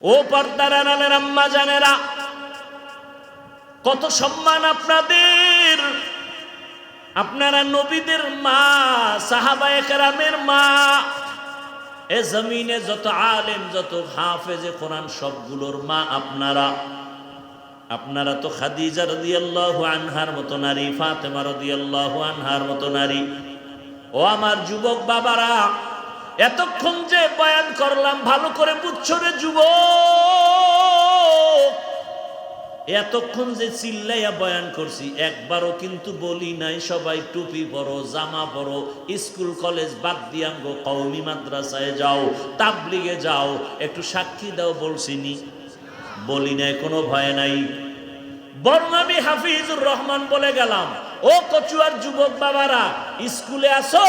ও পর্দার আড়ালের আম্মা জানেরা, কত সম্মান আপনাদের। আপনারা নবীদের মা, সাহাবায়ে কেরামের মা। এ জমিনে যত আলেম, যত হাফেজে কোরআন সবগুলোর মা আপনারা। আপনারা তো খাদিজা রাদিয়াল্লাহু আনহার মতো নারী, ফাতেমা রাদিয়াল্লাহু আনহার মতো নারী। ও আমার যুবক বাবারা, এতক্ষণ যে বয়ান করলাম ভালো করে বুঝছো রে যুবক। এতক্ষণ যে চিল্লাইয়া বয়ান করছি একবারও কিন্তু বলি নাই সবাই টুপি পরো, জামা পরো, স্কুল কলেজ বাদ দিয়া গো কওমি মাদ্রাসায় যাও, তাবলিগে যাও, একটু সাক্ষী দাও বলছিনি? বলি নাই, কোনো ভয় নাই। বরং আমি হাফিজুর রহমান বলে গেলাম, ও কচুয়ার যুবক বাবারা, স্কুলে আসো,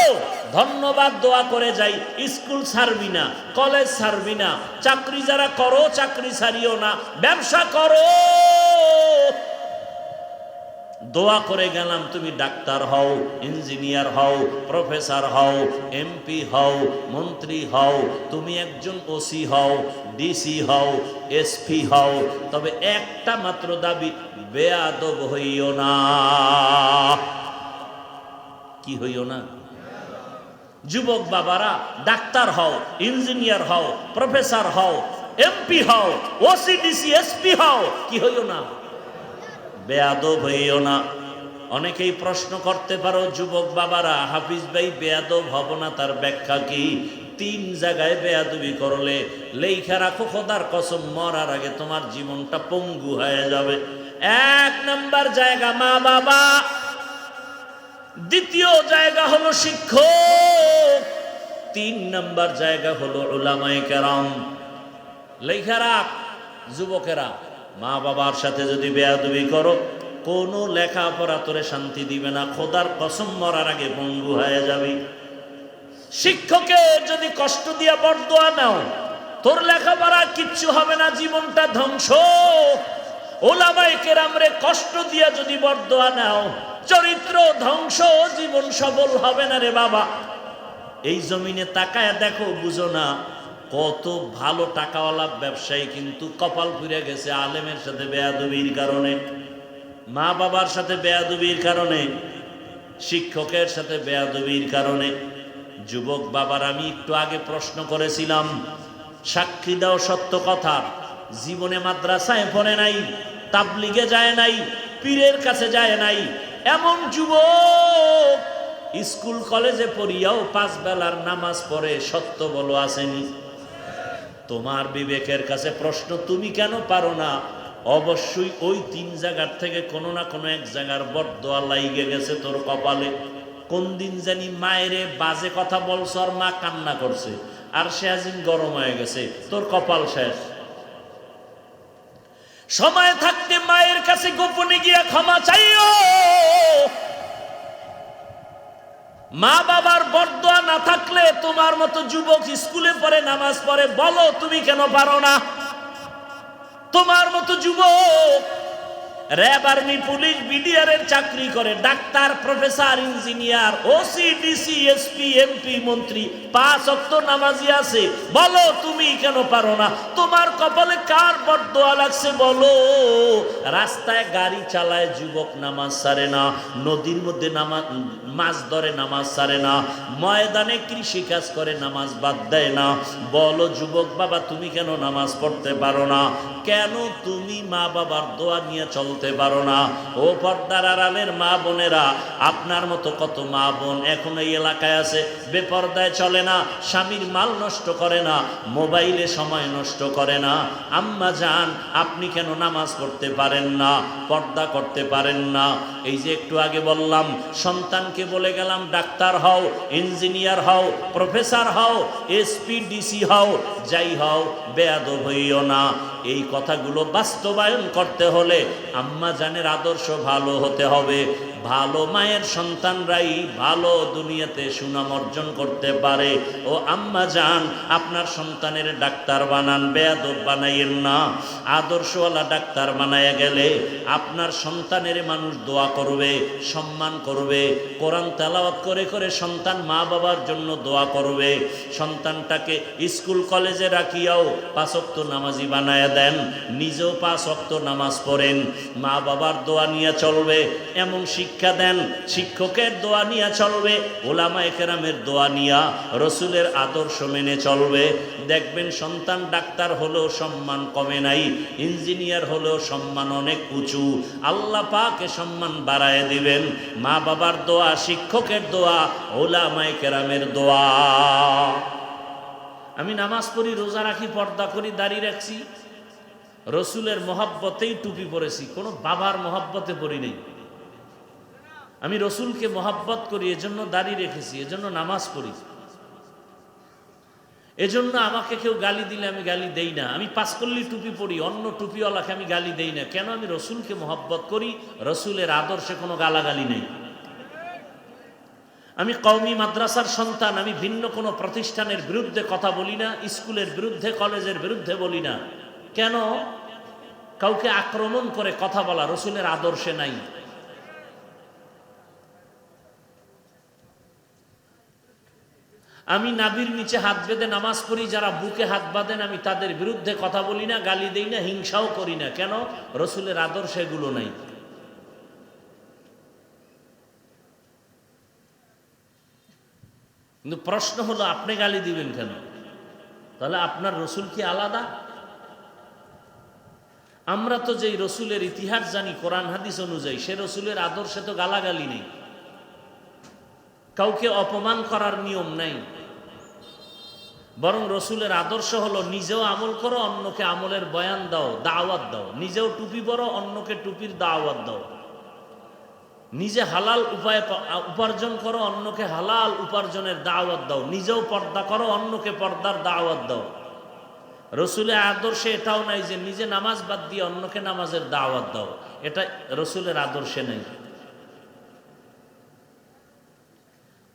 ধন্যবাদ দোয়া করে যাই। স্কুল ছাড়বি না, কলেজ ছাড়বি না, চাকরি যারা করো চাকরি ছাড়িও না, ব্যবসা করো। দোয়া করে গেলাম, তুমি ডাক্তার হও, ইঞ্জিনিয়ার হও, প্রফেসর হও, এমপি হও, মন্ত্রী হও, তুমি একজন ওসি হও, ডিসি হও, এসপি হও, তবে একটা মাত্র দাবি, বেয়াদব হইও না। কি হইও না? যুবক বাবারা, ডাক্তার হও, ইঞ্জিনিয়ার হও, প্রফেসর হও, এমপি হও, ওসি ডিসি এসপি হও, কি হইও না? বেয়াদব হইও না। অনেকেই প্রশ্ন করতে পারো যুবক বাবারা, হাফিজ ভাই বেয়াদব হব না, তার ব্যাখ্যা কি? 3 জায়গায় বেয়াদবি করলে লেখা রাখো, খোদার কসম মরার আগে তোমার জীবনটা পঙ্গু হয়ে যাবে। 1 নাম্বার জায়গা মা বাবা, দ্বিতীয় জায়গা হলো শিক্ষক, 3 নাম্বার জায়গা হলো উলামায়ে কেরাম। লেখা রাখ যুবকেরা, মা বাবার সাথে যদি বেয়াদবি করো, কোনো লেখাপড়া তোরে শান্তি দিবে না, খোদার কসম মরার আগে পঙ্গু হয়ে যাবি। শিক্ষকের যদি কষ্ট দিয়া বরদোয়া নাও, তোর লেখাপড়া কিচ্ছু হবে না, জীবনটা ধ্বংস। উলামায়ে কেরামরে কষ্ট দিয়া যদি বরদোয়া নাও, চরিত্র ধ্বংস, জীবন সফল হবে না রে বাবা। এই জমিনে তাকায় দেখো, বুঝো না কত ভালো টাকাওয়ালা ব্যবসায়ী কিন্তু কপাল পুড়ে গেছে আলেমের সাথে বেয়াদবির কারণে, মা বাবার সাথে বেয়াদবির কারণে, শিক্ষকের সাথে বেয়াদবির কারণে। যুবক বাবার, আমি একটু আগে প্রশ্ন করেছিলাম, সাক্ষী দাও সত্য কথা, জীবনে মাদ্রাসায় পড়ে নাই, তাবলিগে যায় নাই, পীরের কাছে যায় নাই, এমন যুবক স্কুল কলেজে পড়িয়াও 5 বেলার নামাজ পড়ে, সত্য বলো আসেনি? তোমার বিবেকের কাছে প্রশ্ন, তুমি কেন পারো না? অবশ্যই ওই 3 জায়গার থেকে কোনো না কোনো এক জায়গার বরদোয়া লাইগে গেছে তোর কপালে। কোন দিন জানি মায়েরে বাজে কথা বলছ আর মা কান্না করছে, আর সে আজিন গরম হয়ে গেছে, তোর কপাল শেষ। সময় থাকতে মায়ের কাছে গোপনে গিয়া ক্ষমা চাইও। মা বাবার বরদোয়া না থাকলে তোমার মতো যুবক স্কুলে পড়ে, নামাজ পড়ে, বলো তুমি কেন পারো না? তোমার মতো যুবক র‍্যাব, আর্মি, পুলিশ, বিডিআর এর চাকরি করে, doctor, professor, engineer, OC, DC, SP, MP, মন্ত্রী, 5 ওয়াক্ত নামাজি আছে, বলো তুমি কেন পারো না? তোমার কপালে কার বরদোয়া লাগছে বলো? রাস্তায় গাড়ি চালায় যুবক, নামাজ ছাড়ে না, নদীর মধ্যে মাছ ধরে, নামাজ ছাড়ে না, ময়দানে কৃষি কাজ করে, নামাজ বাদ দেয় না। বলো যুবক বাবা, তুমি কেন নামাজ পড়তে পারো না? কেন তুমি মা বাবার দোয়া নিয়ে চলতে পারো না? ও পর্দার আড়ালের মা বোনেরা, আপনার মতো কত মা বোন এখন এই এলাকায় আছে, বেপর্দায় চলে না, স্বামীর মাল নষ্ট করে না, মোবাইলে সময় নষ্ট করে না। আম্মা জান, আপনি কেন নামাজ পড়তে পারেন না, পর্দা করতে পারেন না? এই যে একটু আগে বললাম, সন্তানকে বলে গেলাম ডাক্তার হও, ইঞ্জিনিয়ার হও, প্রফেসর হও, এসপি, ডিসি হও, যাই হও, বেয়াদব হইও না। এই কথাগুলো বাস্তবায়ন করতে হলে আম্মা জানের আদর্শ ভালো হতে হবে, ভালো মায়ের সন্তানরাই ভালো দুনিয়াতে সুনাম অর্জন করতে পারে। ও আম্মা জান, আপনার সন্তানের ডাক্তার বানান, বেয়াদব বানাইয়েন না। আদর্শওয়ালা ডাক্তার বানায়া গেলে আপনার সন্তানের মানুষ দোয়া করবে, সম্মান করবে। কোরআন তেলাওয়াত করে করে সন্তান মা বাবার জন্য দোয়া করবে। সন্তানটাকে স্কুল কলেজে রাখিয়াও 5 ওয়াক্ত নামাজি বানায়া দেন, নিজেও 5 ওয়াক্ত নামাজ পড়েন, মা বাবার দোয়া নিয়ে চলবে এমন শিক্ষা দেন, শিক্ষকের দোয়া নিয়ে চলবে, ওলামায়ে কেরামের দোয়া নিয়া রসুলের আদর্শ মেনে চলবে। দেখবেন সন্তান ডাক্তার হলেও সম্মান কমে নাই, ইঞ্জিনিয়ার হলেও সম্মান অনেক উঁচু। আল্লাহ পাকে সম্মান বাড়ায় দিবেন। মা বাবার দোয়া, শিক্ষকের দোয়া, ওলামায়ে কেরামের দোয়া। আমি নামাজ পড়ি, রোজা রাখি, পর্দা করি, দাড়ি রাখছি, রসুলের মহাব্বতেই টুপি পরেছি, কোনো বাবার মহাব্বতে পড়ি নেই। আমি রসুলকে মহাব্বত করি, এজন্য দাড়ি রেখেছি, এজন্য নামাজ পড়ি। এজন্য আমাকে কেউ গালি দিলে আমি গালি দেই না। আমি 5 কল্লি টুপি পড়ি, অন্য টুপিওয়ালাকে আমি গালি দেই না। কেন? আমি রসুলকে মহাব্বত করি, রসুলের আদর্শে কোনো গালাগালি নেই। আমি কওমি মাদ্রাসার সন্তান, আমি ভিন্ন কোনো প্রতিষ্ঠানের বিরুদ্ধে কথা বলি না, স্কুলের বিরুদ্ধে, কলেজের বিরুদ্ধে বলি না। কেন? কাউকে আক্রমণ করে কথা বলা রসুলের আদর্শে নাই। আমি নাভির নিচে হাত বেঁধে নামাজ পড়ি, যারা বুকে হাত বাঁধেন আমি তাদের বিরুদ্ধে কথা বলি না, গালি দেই না, হিংসাও করি না। কেন? রসুলের আদর্শে এগুলো নাই। কিন্তু প্রশ্ন হলো, আপনি গালি দিবেন কেন? তাহলে আপনার রসুল কি আলাদা? আমরা তো যেই রসুলের ইতিহাস জানি কোরআন হাদিস অনুযায়ী, সে রসুলের আদর্শে তো গালাগালি নেই, কাউকে অপমান করার নিয়ম নাই। বরং রসুলের আদর্শ হলো নিজেও আমল করো, অন্যকে আমলের বয়ান দাও, দাওয়াত দাও। নিজেও টুপি পরো, অন্যকে টুপির দাওয়াত দাও। নিজে হালাল উপায়ে উপার্জন করো, অন্যকে হালাল উপার্জনের দাওয়াত দাও। নিজেও পর্দা করো, অন্যকে পর্দার দাওয়াত দাও। রসুলের আদর্শে এটাও নাই যে নিজে নামাজ বাদ দিয়ে অন্যকে নামাজের দাওয়াত দাও। এটা রসুলের আদর্শে নেই।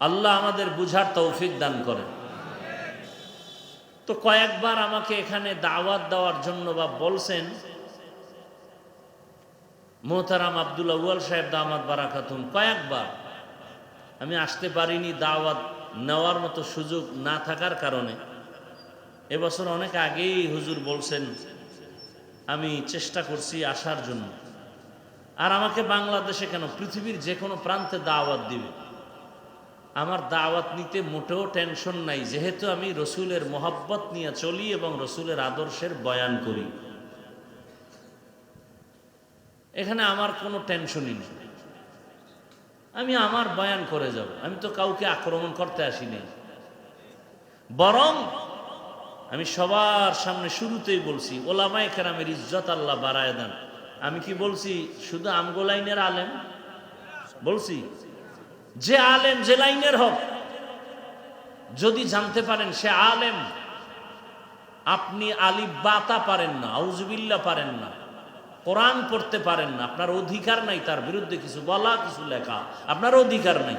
আল্লাহ আমাদের বুঝার তৌফিক দান করে। তো কয়েকবার আমাকে এখানে দাওয়াত দেওয়ার জন্য বা বলছেন মোহতারাম আব্দুল আউয়াল সাহেব দামাত বারাকাতুম, কয়েকবার আমি আসতে পারিনি দাওয়াত নেওয়ার মতো সুযোগ না থাকার কারণে। এবছর অনেক আগেই হুজুর বলছেন, আমি চেষ্টা করছি আসার জন্য। আর আমাকে বাংলাদেশে কেন, পৃথিবীর যে কোনো প্রান্তে দাওয়াত দিবে, আমার দাওয়াত নিতে মোটেও টেনশন নাই, যেহেতু আমি রসুলের মহব্বত নিয়ে চলি এবং রসুলের আদর্শের বয়ান করি। এখানে আমার কোনো টেনশনই নেই, আমি আমার বয়ান করে যাব। আমি তো কাউকে আক্রমণ করতে আসিনি, বরং আমি সবার সামনে শুরুতেই বলছি, ওলামায়ে কেরামের ইজ্জত আল্লাহ বাড়ায় দেন। আমি কি বলছি শুধু আমগো লাইনের আলেম বলছি? যে আলেম যে লাইনের হোক, যদি জানতে পারেন সে আলেম, আপনি আলিফ বাতা পারেন না, আউযুবিল্লাহ পারেন না, কোরআন পড়তে পারেন না, আপনার অধিকার নাই তার বিরুদ্ধে কিছু বলা, কিছু লেখা, আপনার অধিকার নাই।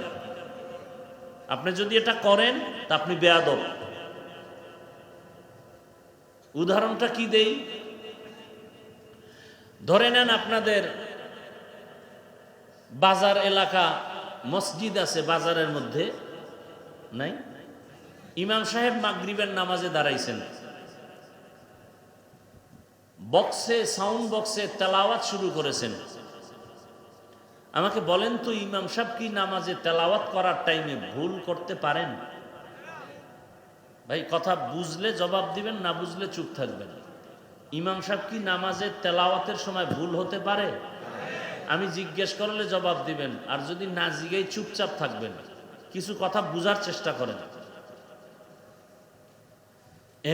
আপনি যদি এটা করেন তা আপনি বেয়াদব। উদাহরণটা কি দেই? ধরে নেন আপনাদের বাজার এলাকা, মসজিদ আছে বাজারের মধ্যে, নাই? ইমাম সাহেব মাগরিবের নামাজে দাঁড়াইছেন, বক্সে, সাউন্ড বক্সে তেলাওয়াত শুরু করেছেন। আমাকে বলেন তো, ইমাম সাহেব কি নামাজে তেলাওয়াত করার টাইমে ভুল করতে পারেন? ভাই কথা বুঝলে জবাব দিবেন, না বুঝলে চুপ থাকবেন। ইমাম সাহেব কি নামাজে তেলাওয়াতের সময় ভুল হতে পারে? আমি জিজ্ঞেস করলে জবাব দিবেন, আর যদি না জিজ্ঞেস চুপচাপ থাকবেন। কিছু কথা বুঝার চেষ্টা করেন।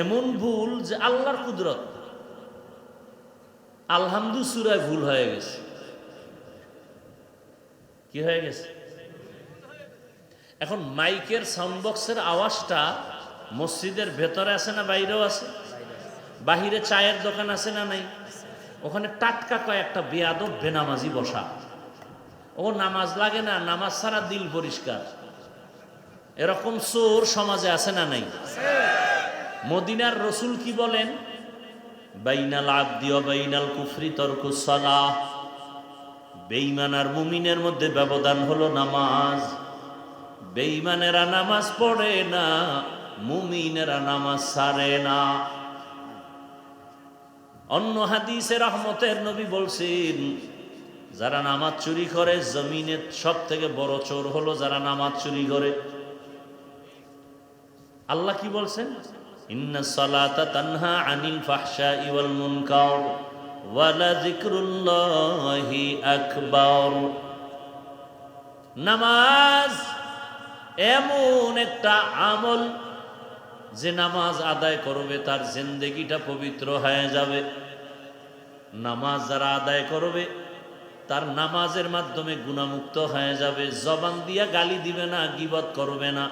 এমন ভুল যে আল্লাহর কুদরত, আলহামদু সূরায় ভুল হয়ে গেছে। কি হয়ে গেছে? এখন মাইকের সাউন্ড বক্সের আওয়াজটা মসজিদের ভেতরে আছে না বাইরেও আছে? বাহিরে চায়ের দোকান আছে না নাই? ওখানে টাটকা কয়েকটা বেয়াদব বেনামাজি বসা, ও নামাজ লাগে না, নামাজ ছাড়া দিল পরিষ্কার, এরকম চোর সমাজে আছে না নাই? মদিনার রসুল কি বলেন? বাইনাল আবদি ওয়া বাইনাল কুফরি তারকুস সালাহ। বেঈমান আর মুমিনের মধ্যে ব্যবধান হলো নামাজ। বেঈমানেরা নামাজ পড়ে না, মুমিনেরা নামাজ ছাড়ে না। অন্য হাদিসে রহমতের নবী বলছেন, যারা নামাজ চুরি করে জমিনের সব থেকে বড় চোর হলো যারা নামাজ চুরি করে। আল্লাহ কি বলছেন? ইন্নাস সালাতা তানহা আনিল ফাহশাই ওয়াল মুনকার ওয়া লাযিকরুল্লাহি আকবার। নামাজ এমন একটা আমল যে নামাজ আদায় করবে তার জিন্দেগিটা পবিত্র হয়ে যাবে। নামাজ যারা আদায় করবে তার নামাজের মাধ্যমে গুনাহমুক্ত হয়ে যাবে। জবান দিয়া গালি দিবে না, গীবত করবে না,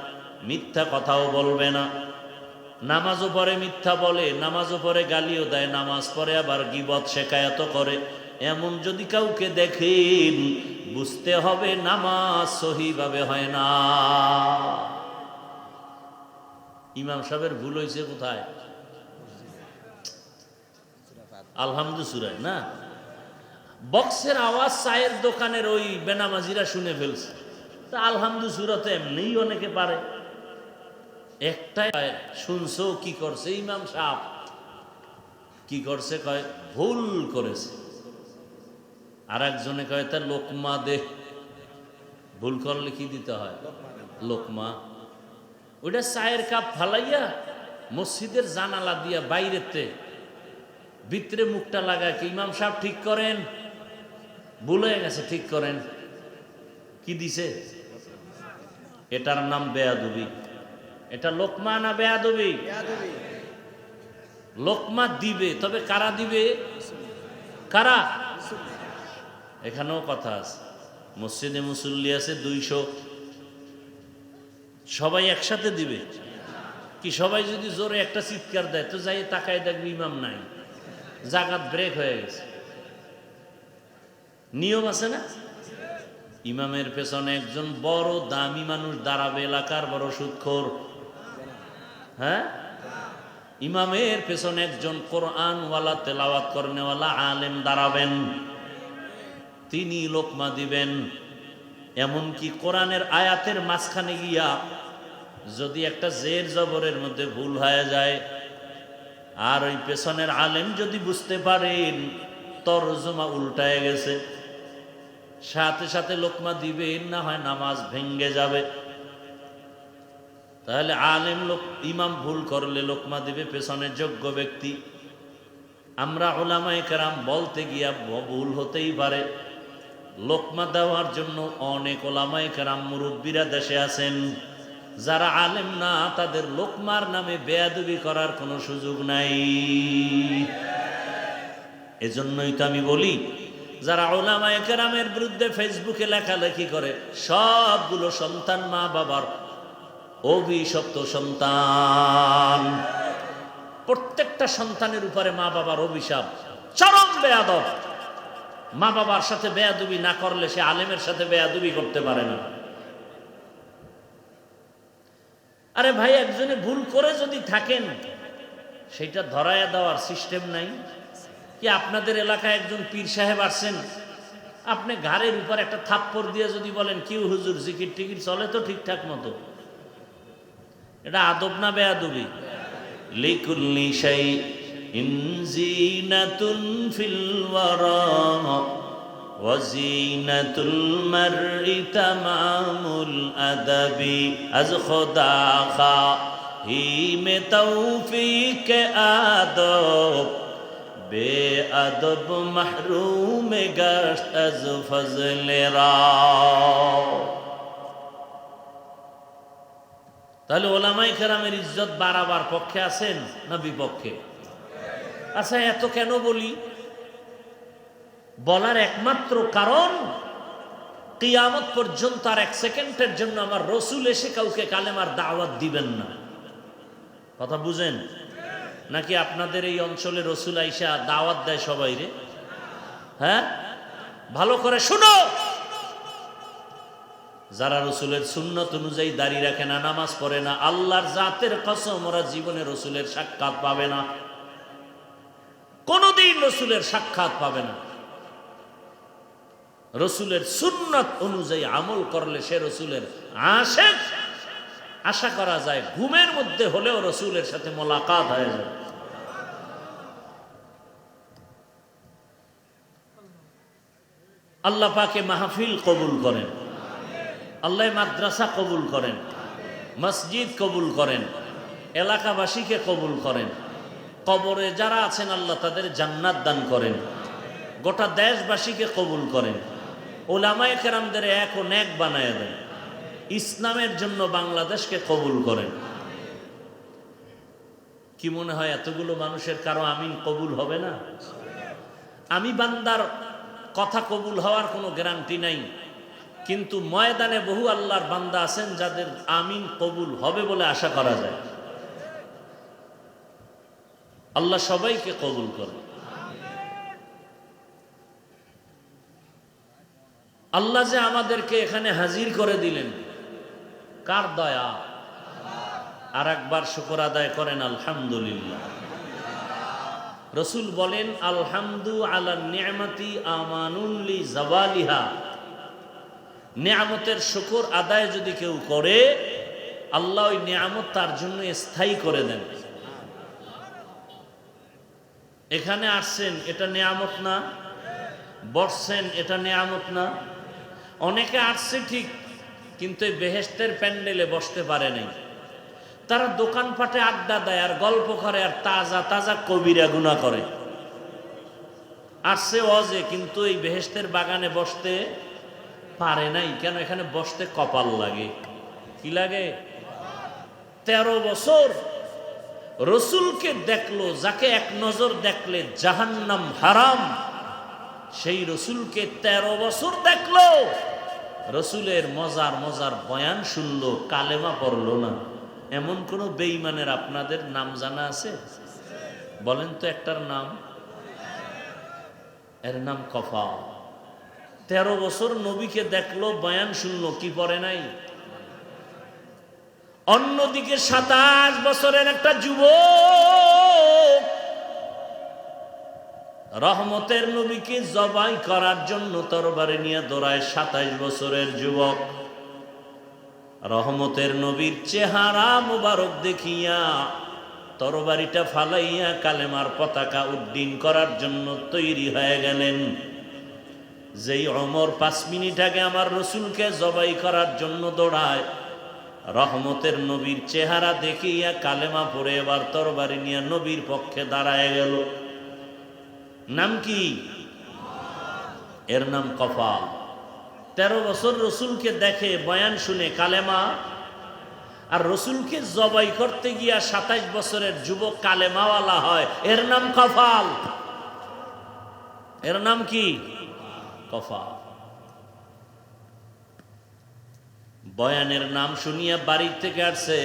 মিথ্যা কথাও বলবে না। নামাজও পড়ে মিথ্যা বলে, নামাজও পড়ে গালিও দেয়, নামাজ পড়ে আবার গীবত শেখায়ত করে। এমন যদি কাউকে দেখেন বুঝতে হবে নামাজ সহিভাবে হয় না। ইমাম সাহেবের ভুল হয়েছে কোথায়? আলহামদুলিল্লাহ না, বক্সের আওয়াজ চায়ের দোকানের ওই বেনামাজিরা শুনে ফেলছে। তা আলহামদুলিল্লাহ তো এমনিই অনেকে পারে। একটাই শুনছো কি করছে ইমাম সাহেব? কি করছে? কয় ভুল করেছে। আর একজনে কয় তার লোকমা দে। ভুল করলে কি দিতে হয়? লোকমা। ওইটা চায়ের কাপ ফালাইয়া মসজিদের জানালা দিয়া বাইরেতে ভিতরে মুখটা লাগায় কি ইমাম সাহেব ঠিক করেন, ভুল হয়ে গেছে ঠিক করেন। কি দিছে? এটার নাম বেয়াদবি। এটা লোকমা না বেয়াদবি? লোকমা দিবে, তবে কারা দিবে? কারা? এখানেও কথা আছে। মসজিদে মুসল্লি আছে 200, সবাই একসাথে দিবে কি? সবাই যদি জোরে একটা চিৎকার দেয় তো যাই তাকায় দেখবে ইমাম নাই, জাগাত ব্রেক হয়ে গেছে। নিয়ম আছে না? ইমামের পেছনে একজন বড় দামি মানুষ দাঁড়াবে, এলাকার বড় সুদখোর। হ্যাঁ, ইমামের পেছনে একজন কোরআনওয়ালা তেলাওয়াত করনেওয়ালা আলেম দাঁড়াবেন, তিনি লোকমা দিবেন। এমনকি কোরআনের আয়াতের মাঝখানে গিয়া যদি একটা জের জবরের মধ্যে ভুল হয়ে যায় আর ওই পেছনের আলেম যদি বুঝতে পারেন তরজমা উল্টায় গেছে, সাথে সাথে লোকমা দিবেন, না হয় নামাজ ভেঙ্গে যাবে। তাহলে আলেম লোক ইমাম ভুল করলে লোকমা দিবে পেছনের যোগ্য ব্যক্তি। আমরা উলামায়ে কেরাম বলতে গিয়া ভুল হতেই পারে, লোকমা দেওয়ার জন্য অনেক উলামায়ে কেরাম মুরব্বীরা দেশে আছেন, যারা আলেম না তাদের লোকমার নামে বেয়াদবি করার কোনো সুযোগ নাই। এজন্যই তো আমি বলি, যারা উলামায়ে কেরামের বিরুদ্ধে ফেসবুকে লেখালেখি করে সবগুলো সন্তান মা বাবার অভিশপ্ত সন্তান। প্রত্যেকটা সন্তানের উপরে মা বাবার অভিশাপ, চরম বেয়াদব। মা বাবার সাথে বেয়াদবি না করলে সে আলেমের সাথে বেয়াদবি করতে পারে না। আরে ভাই, একজনে ভুল করে যদি থাকেন সেটা ধরায়া দেওয়ার সিস্টেম নাই কি? আপনাদের এলাকায় একজন পীর সাহেব আসছেন, আপনি ঘাড়ের উপর একটা থাপ্পড় দিয়ে যদি বলেন কি হুজুর জিকির টিকির চলে তো ঠিকঠাক মতো, এটা আদব না বেয়াদবি? লিকুল্লি শাইইন জিনাতুন ফিল ওয়ারা ওয়া জিনাতুল মারই তামামুল আদাবি আজ খোদা খাহি মে তৌফিক আদব বেআদব মাহরুম গশত আজ ফজলে রা। তাহলে ওলামায়ে কেরামের ইজ্জত বাড়াবার পক্ষে আছেন না বিপক্ষে? আচ্ছা, এত কেন বলি? বলার একমাত্র কারণ, কিয়ামত পর্যন্ত আর 1 সেকেন্ডের জন্য আমার রসুল এসে কাউকে কালেমার দাওয়াত দিবেন না। কথা বুঝেন নাকি? আপনাদের এই অঞ্চলে রসুল আইসা দাওয়াত দেয় সবাই রে? হ্যাঁ, ভালো করে শুনো। যারা রসুলের সুন্নত অনুযায়ী দাঁড়িয়ে রাখে না, নামাজ পড়ে না, আল্লাহর জাতের কসম ওরা জীবনে রসুলের সাক্ষাৎ পাবে না, কোনদিন রসুলের সাক্ষাৎ পাবে না। রসুলের সুন্নত অনুযায়ী আমল করলে সে রসুলের আশিক। আশা করা যায় ঘুমের মধ্যে হলেও রসুলের সাথে মোলাকাত হয়ে যাবে। আল্লাহ পাকে মাহফিল কবুল করেন, আল্লাহ মাদ্রাসা কবুল করেন, মসজিদ কবুল করেন, এলাকাবাসীকে কবুল করেন, কবরে যারা আছেন আল্লাহ তাদের জান্নাত দান করেন, গোটা দেশবাসীকে কবুল করেন, ওলামায়ে কেরামদের এক ও নেক বানায় দেন, ইসলামের জন্য বাংলাদেশকে কবুল করেন। কি মনে হয় এতগুলো মানুষের কারো আমিন কবুল হবে না? আমি বান্দার কথা কবুল হওয়ার কোনো গ্যারান্টি নাই, কিন্তু ময়দানে বহু আল্লাহর বান্দা আছেন যাদের আমিন কবুল হবে বলে আশা করা যায়। আল্লাহ সবাইকে কবুল করে। আল্লাহ যে আমাদেরকে এখানে হাজির করে দিলেন, কার দয়া! আর একবার শুকর আদায় করেন আলহামদুলিল্লাহ। রসুল বলেন আলহামদু আলা নিয়ামতি আমানুন লি জাওয়ালিহা। নিয়ামতের শুকর আদায় যদি কেউ করে, আল্লাহ ওই নিয়ামত তার জন্য স্থায়ী করে দেন। এখানে আসছেন, এটা নিয়ামত না? বসছেন, এটা নিয়ামত না? অনেকে আসছে ঠিক, কিন্তু এই বেহেশতের প্যান্ডেলে বসতে পারে নাই। তারা দোকানপাটে আড্ডা দেয় আর গল্প করে আর তাজা তাজা কবিরা গুনাহ করে। আসছে ওয়াজে, কিন্তু এই বেহেশতের বাগানে বসতে পারে নাই। কেন? এখানে বসতে কপাল লাগে। কি লাগে? 13 বছর রসুলকে দেখলো, যাকে এক নজর দেখলে জাহান্নাম হারাম, সেই রসুলকে 13 বছর দেখলো, রসুলের মজার মজার বয়ান শুনলো, কালেমা পড়লো না। এমন কোন বেঈমানের আপনাদের নাম জানা আছে? বলেন তো একটার নাম। এর নাম কফা। 13 বছর নবীকে দেখলো, বয়ান শুনলো, কি পড়ে নাই? অন্যদিকে 27 বছরের একটা যুবক রহমতের নবীকে জবাই করার জন্য তরবারি নিয়ে দৌড়ায়। 27 বছরের যুবক রহমতের নবীর চেহারা মুবারক দেখিয়া তরবারিটা ফালাইয়া কালেমার পতাকা উড্ডীন করার জন্য তৈরি হয়ে গেলেন। যেই ওমর 5 মিনিট আগে আমার রসুলকে জবাই করার জন্য দৌড়ায়, রহমতের নবীর চেহারা দেখিয়া কালেমা পড়ে এবার তরবারি নিয়ে নবীর পক্ষে দাঁড়ায় গেল। নাম কি? এর নাম কফা। 13 বছর রসুলকে দেখে, বয়ান শুনে, কালেমা, আর রসুলকে জবাই করতে গিয়া 27 বছরের যুবক কালেমাওয়ালা হয়। এর নাম কফাল। এর নাম কি? কফা। বয়ানের নাম শুনিয়া বাড়ি থেকে আসছে,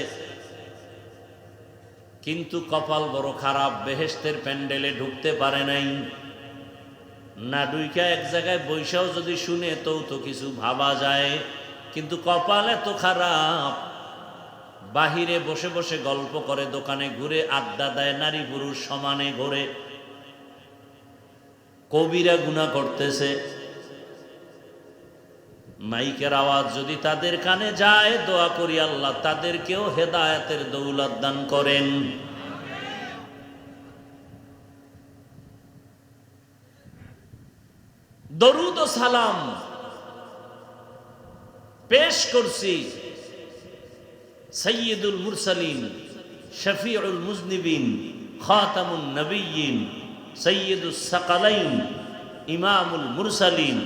কিন্তু কপাল বড় খারাপ, বেহেশতের প্যান্ডেলে ঢুকতে পারে নাই। না ঢুইকা এক জায়গায় বৈশাও যদি শুনে তো কিছু ভাবা যায়, কিন্তু কপাল এত খারাপ, বাহিরে বসে বসে গল্প করে, দোকানে ঘুরে আড্ডা দেয়, নারী পুরুষ সমানে ঘুরে, কবিরা গুনাহ করতেছে। মাইকের আওয়াজ যদি তাদের কানে যায়, দোয়া করি আল্লাহ তাদেরকেও হেদায়েতের দৌলত দান করেন। দরুদ ও সালাম পেশ করছি সাইয়্যিদুল মুরসালিন, শফিউল মুজনিবিন, খাতামুন নবিয়্যিন, সাইয়্যিদুস সাকালাইন, ইমামুল মুরসালিন,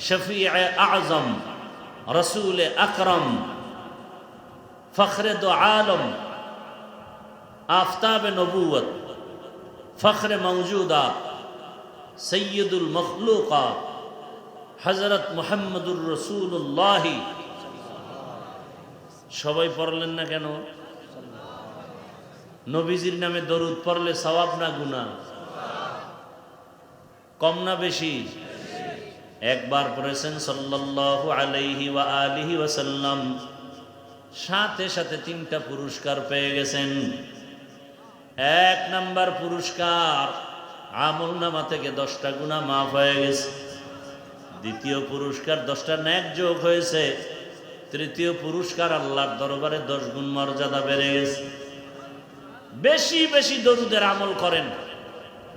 শফিয়ে আজম, রসুল আকরম, ফখরে দো আলম, আফতাব নবুয়ত, ফখরে মৌজুদা, সৈয়দুল মখলুকাত, হযরত মুহাম্মদুর রাসূলুল্লাহ। সবাই পড়লেন না কেন? নবীজির নামে দরুদ পড়লে সওয়াব না গুনাহ? কম না বেশি? একবার পড়েছেন সাল্লাল্লাহু আলাইহি ওয়া আলিহি ওয়াসাল্লাম, সাথে সাথে 3টা পুরস্কার পেয়ে গেছেন। 1 নাম্বার পুরস্কার, আমল নামা থেকে 10টা গুনাহ মাফ হয়ে গেছে। দ্বিতীয় পুরস্কার, 10টা নেক যোগ হয়েছে। তৃতীয় পুরস্কার, আল্লাহর দরবারে 10 গুণ মর্যাদা বেড়ে গেছে। বেশি বেশি দরুদের আমল করেন,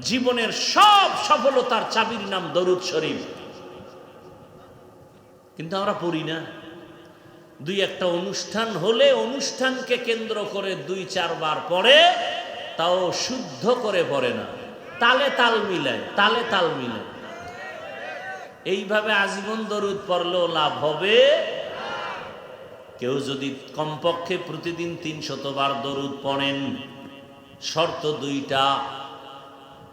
জীবনের সব সফলতার চাবির নাম দরুদ শরীফ। কিন্তু আমরা পড়ি না। 2-1টা অনুষ্ঠান হলে অনুষ্ঠানকে কেন্দ্র করে 2-4 বার পড়ে, তাও শুদ্ধ করে পড়ে না, তালে তাল মিলায়, তালে তাল মিলায়। এইভাবে আজীবন দরুদ পড়লেও লাভ হবে। কেউ যদি কমপক্ষে প্রতিদিন 300 বার দরুদ পড়েন, শর্ত 2টা।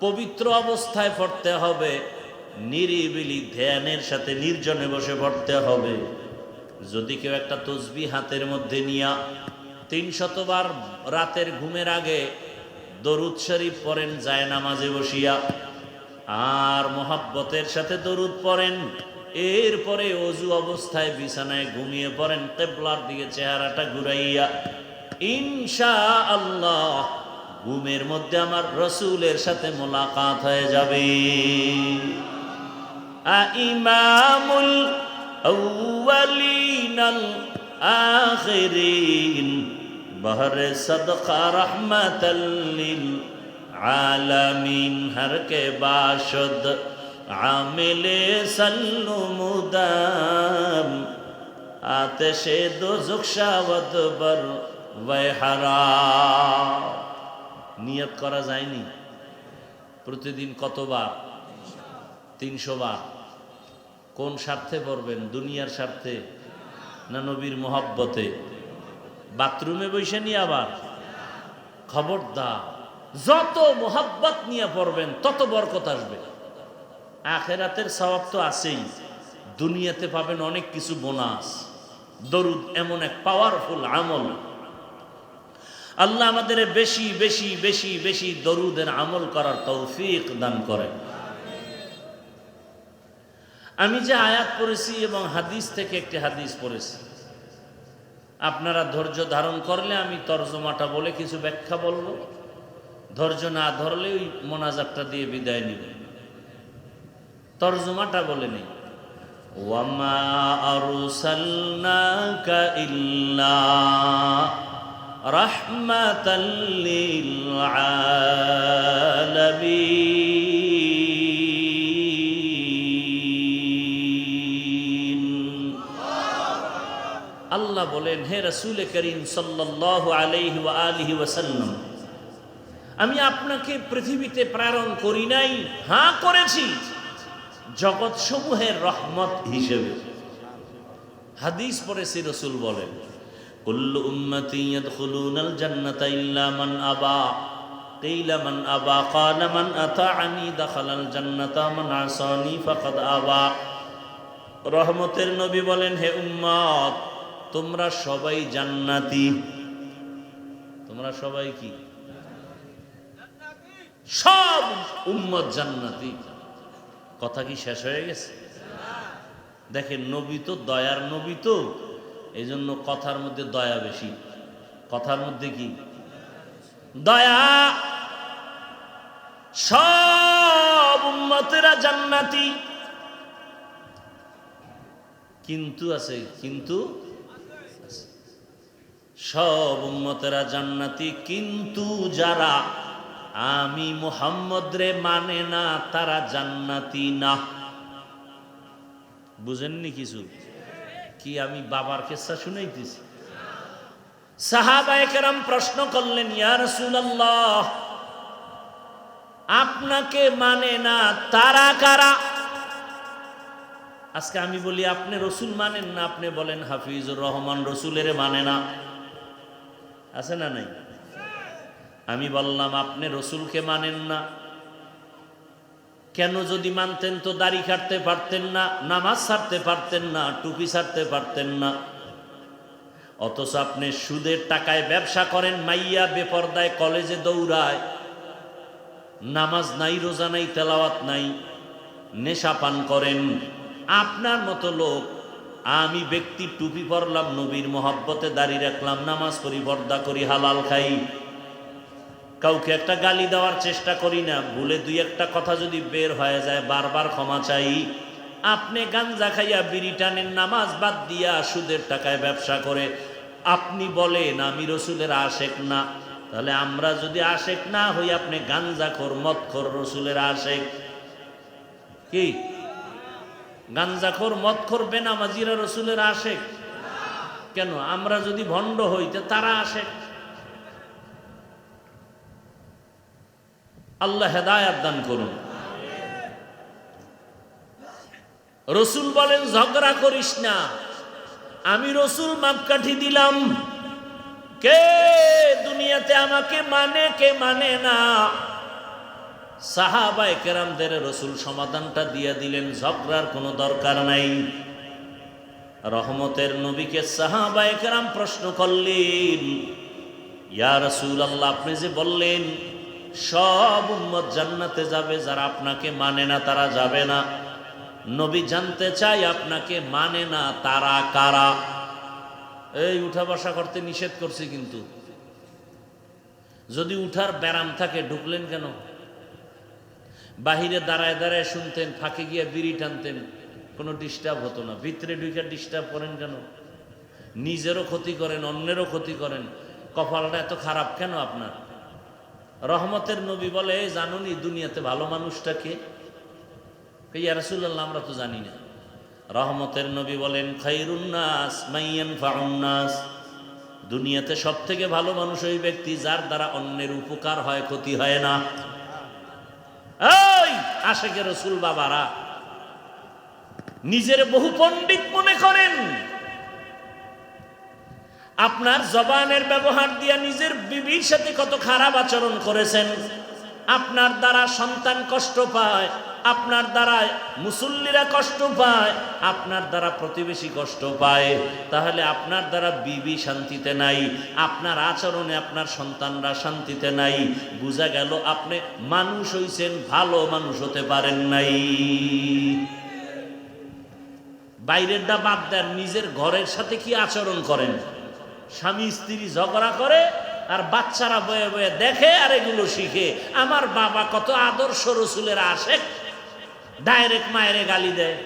পবিত্র অবস্থায় পড়তে হবে, নিরিবিলি ধ্যানের সাথে নির্জনে বসে পড়তে হবে। যদি কেউ একটা তসবিহ হাতের মধ্যে নিয়া 300 বার রাতের ঘুমের আগে দরুদ শরীফ পড়েন জায়নামাজে বসিয়া, আর মোহাব্বতের সাথে দরুদ পড়েন, এরপরে ওযু অবস্থায় বিছানায় ঘুমিয়ে পড়েন কিবলার দিকে চেহারাটা ঘুরাইয়া, ইনশাআল্লাহ ঘুমের মধ্যে আমার রাসূলের সাথে মোলাকাত হয়ে যাবে। ইমামুল আউয়ালিনাল আখিরিন বহরে সদকা রহমাতাল লিল আলামিন, হর কে বাশদ আমিলে সল্লু মুদাম আতশে দোজখ শাওয়াদ বর ওয়াহরা। নিয়ত করা যায়নি প্রতিদিন কতবার? 300 বার। কোন স্বার্থে পড়বেন? দুনিয়ার স্বার্থে না নবীর মোহাব্বতে? বাথরুমে বসে নিয়ে আবার খবরদার, যত মোহাব্বত নিয়ে পড়বেন তত বরকত আসবে। আখিরাতের সওয়াব তো আছেই, দুনিয়াতে পাবেন অনেক কিছু বোনাস। দরুদ এমন এক পাওয়ারফুল আমল, আল্লাহ আমাদের বেশি বেশি বেশি বেশি দরুদের আমল করার তৌফিক দান করেন। আমি যে আয়াত পড়েছি এবং হাদিস থেকে একটি হাদিস পড়েছি, আপনারা ধৈর্য ধারণ করলে আমি তরজমাটা বলে কিছু ব্যাখ্যা বলবো, ধৈর্য না ধরলে ওই মোনাজাতটা দিয়ে বিদায় নিব। তরজমাটা বলে নেই। ওয়ামা আরসালনাকা ইল্লা রাহমাতাল লিল আলামিন। আল্লাহ বলেন, হে রাসূল করিম সাল্লাল্লাহু আলাইহি ওয়া আলিহি ওয়াসাল্লাম, আমি আপনাকে পৃথিবীতে প্রেরণ করি নাই, হ্যাঁ করেছি জগৎ সমূহের রহমত হিসেবে। হাদিস পড়েছি, রাসূল বলেন, কুল্লু উম্মতি ইয়াদখুলুনাল জান্নাতা ইল্লা মান আবা, কিলা মান আবা, ক্বালা মান আতাআনি দাখালাল জান্নাতা, মান আসানি ফাকাদ আবা। রহমতের নবী বলেন, হে উম্মত, তোমরা সবাই জান্নাতি। তোমরা সবাই কি? সব উম্মত জান্নাতি। কথা কি শেষ হয়ে গেছে? দেখেন, নবী তো দয়ার নবী, তো এই জন্য কথার মধ্যে দয়া বেশি। কথার মধ্যে কি দয়া। সব উম্মতেরা জান্নাতি, কিন্তু আছে, কিন্তু সব উম্মতেরা জান্নাতি, কিন্তু যারা আমি মুহাম্মদ রে মানে না তারা জান্নাতি না। বুঝেননি কিছু? কি আমি বাবার কিসসা শুনাইতেছি? সাহাবায়ে কেরাম প্রশ্ন করলেন, ইয়া রাসূলুল্লাহ, আপনাকে মানে না তারা কারা? আজকে আমি বলি আপনি রসুল মানেন না, আপনি বলেন হাফিজুর রহমান রসুলের মানে না। আছে না নাই? আমি বললাম আপনি রসুলকে মানেন না কেন? যদি মানতেন তো দাড়ি কাটতে পারতেন না, নামাজ ছাড়তে পারতেন না, টুপি ছাড়তে পারতেন না। অথচ আপনি সুদের টাকায় ব্যবসা করেন, মাইয়া বেপরদায় কলেজে দৌড়ায়, নামাজ নাই, রোজা নাই, তেলাওয়াত নাই, নেশা পান করেন, আপনার মতো লোক, আমি ব্যক্তি টুপি পরলাম, নবীর মহব্বতে দাঁড়িয়ে রাখলাম, নামাজ পড়ি, পর্দা করি, হালাল খাই, কাউকে একটা গালি দেওয়ার চেষ্টা করি না, ভুলে দুই একটা কথা যদি বের হয়ে যায় বারবার ক্ষমা চাই। আপনি গাঞ্জা খাইয়া, বিড়ি টানেন, নামাজ বাদ দিয়া সুদের টাকায় ব্যবসা করে, আপনি বলেন আমি রসুলের আশেক না। তাহলে আমরা যদি আশেক না হই, আপনি গাঞ্জাখোর, মদখোর, রসুলের আশেক কি? গাঞ্জাখোর, মদখোর, বেনামাজিরা রসুলের আশেক কেন? আমরা যদি ভণ্ড হই তো তারা আশেক। আল্লাহ হেদায়াত দান করুন। রসুল বলেন ঝগড়া করিস না। আমি রসুল মাপকাঠি দিলাম, কে দুনিয়াতে আমাকে মানে, কে মানে না। সাহাবায়ে কেরামদের রসুল সমাধানটা দিয়ে দিলেন, ঝগড়ার কোনো দরকার নাই। রহমতের নবীকে সাহাবায়ে কেরাম প্রশ্ন করলেন, ইয়া রাসূলুল্লাহ, আপনি যে বললেন সব উম্মত জান্নাতে যাবে, যারা আপনাকে মানে না তারা যাবে না। নবী জানতে চাই আপনাকে মানে না তারা কারা? এই উঠা বসা করতে নিষেধ করছি, কিন্তু যদি উঠার ব্যারাম থাকে ঢুকলেন কেন? বাহিরে দাঁড়ায় দাঁড়ায় শুনতেন, ফাঁকে গিয়ে বিড়ি টানতেন, কোনো ডিস্টার্ব হতো না। ভিতরে ঢুকে ডিস্টার্ব করেন কেন? নিজেরও ক্ষতি করেন, অন্যেরও ক্ষতি করেন। কপালটা এত খারাপ কেন আপনার? রহমতের নবী বলে, জানুনি দুনিয়াতে ভালো মানুষটা কে? ইয়া রাসূলুল্লাহ, আমরা তো জানি না। রহমতের নবী বলেন, খায়রুন নাস মান ইয়ানফাউন নাস, দুনিয়াতে সব থেকে ভালো মানুষ ওই ব্যক্তি যার দ্বারা অন্যের উপকার হয়, ক্ষতি হয় না। এই আশেকে রসুল বাবারা নিজের বহু পণ্ডিত মনে করেন, আপনার জবানের ব্যবহার দিয়া নিজের বিবির সাথে কত খারাপ আচরণ করেছেন। আপনার দ্বারা সন্তান কষ্ট পায়, আপনার দ্বারা মুসল্লিরা কষ্ট পায়, আপনার দ্বারা প্রতিবেশী কষ্ট পায়। তাহলে আপনার দ্বারা বিবি শান্তিতে নাই, আপনার আচরণে আপনার সন্তানরা শান্তিতে নাই। বোঝা গেল আপনি মানুষ হইছেন, ভালো মানুষ হতে পারেন নাই। বাইরেরটা বাদ দেন, নিজের ঘরের সাথে কি আচরণ করেন? স্বামী স্ত্রী ঝগড়া করে আর বাচ্চারা বয়ে বয়ে দেখে আর এগুলো শিখে। আমার বাবা কত আদর্শ রসুলের আশেক, ডাইরেক্ট মায়েরে গালি দেয়,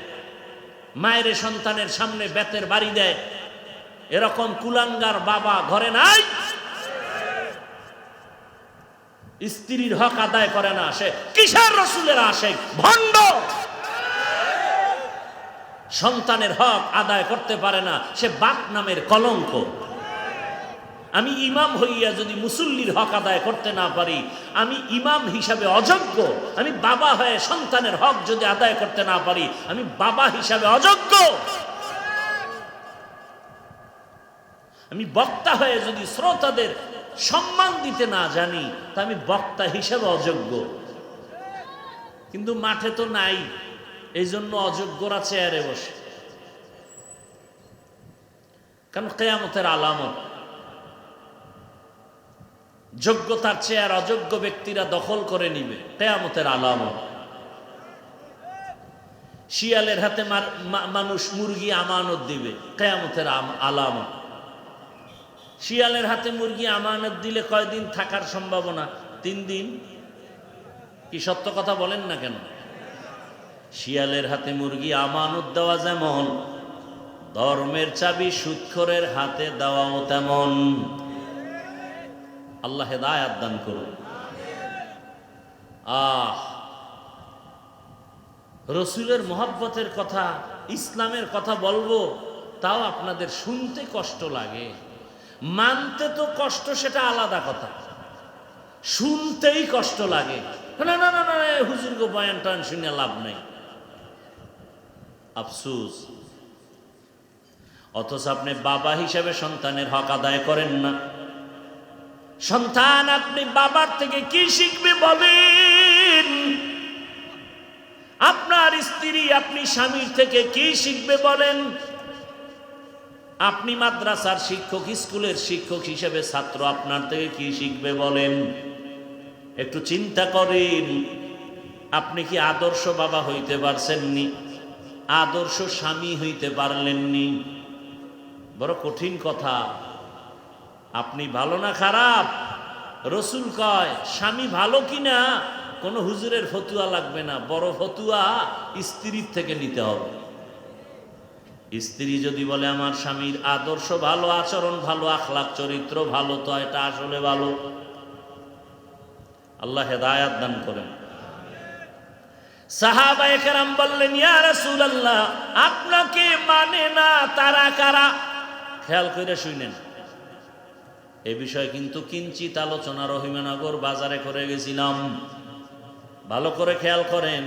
মায়েরে সন্তানের সামনে বেতের বাড়ি দেয়। এরকম কুলাঙ্গার বাবা ঘরে নাই। স্ত্রীর হক আদায় করে না, সে কিসের রসুলের আশেক? ভণ্ড। সন্তানের হক আদায় করতে পারে না, সে বাপ নামের কলঙ্ক। আমি ইমাম হইয়া যদি মুসল্লির হক আদায় করতে না পারি, আমি ইমাম হিসাবে অযোগ্য। আমি বাবা হয়ে সন্তানের হক যদি আদায় করতে না পারি, আমি বাবা হিসাবে অযোগ্য। আমি বক্তা হয়ে যদি শ্রোতাদের সম্মান দিতে না জানি, তা আমি বক্তা হিসাবে অযোগ্য। কিন্তু মাঠে তো নাই, এই জন্য অযোগ্যরা চেয়ারে বসে। কারণ কিয়ামতের আলামত, যোগ্যতার চেয়ার অযোগ্য ব্যক্তিরা দখল করে নিবে, কিয়ামতের আলামত। শিয়ালের হাতে মানুষ মুরগি আমানত দিবে, কিয়ামতের আলামত। শিয়ালের হাতে মুরগি আমানত দিলে কয়দিন থাকার সম্ভাবনা? 3 দিন। কি সত্য কথা বলেন না কেন? শিয়ালের হাতে মুরগি আমানত দেওয়া যেমন, ধর্মের চাবি সুদখোরের হাতে দেওয়াও তেমন। আল্লাহ হেদায়াত দান করুন। রসুলের মোহাব্বতের কথা, ইসলামের কথা বলবো, তাও আপনাদের শুনতে কষ্ট লাগে। মানতে তো কষ্ট, সেটা আলাদা কথা, শুনতেই কষ্ট লাগে। না না না না, হুজুর গো বয়ান টান শুনে লাভ নাই, আফসোস। অথচ আপনি বাবা হিসেবে সন্তানের হক আদায় করেন না। সন্তান আপনি বাবার থেকে কি শিখবে বলেন? আপনার স্ত্রী আপনি স্বামীর থেকে কি শিখবে বলেন? আপনি মাদ্রাসার শিক্ষক, স্কুলের শিক্ষক হিসেবে ছাত্র আপনার থেকে কি শিখবে বলেন? একটু চিন্তা করেন, আপনি কি আদর্শ বাবা হইতে পারছেননি? আদর্শ স্বামী হইতে পারলেননি। বড় কঠিন কথা। আপনি ভালো না খারাপ, রসুল কয় স্বামী ভালো কিনা কোনো হুজুরের ফতুয়া লাগবে না, বড় ফতুয়া স্ত্রীর থেকে নিতে হবে। স্ত্রী যদি বলে আমার স্বামীর আদর্শ ভালো, আচরণ ভালো, আখলাক চরিত্র ভালো, তো এটা আসলে ভালো। আল্লাহ হেদায়াত দান করেন। সাহাবায়ে কেরাম বললেন, ইয়া রাসূলুল্লাহ, আপনাকে মানে না তারা কারা? খেয়াল করে শুনেন, এ বিষয়ে কিন্তু কিঞ্চিত আলোচনা রহিমানগর বাজারে করে গেছিলাম। ভালো করে খেয়াল করেন,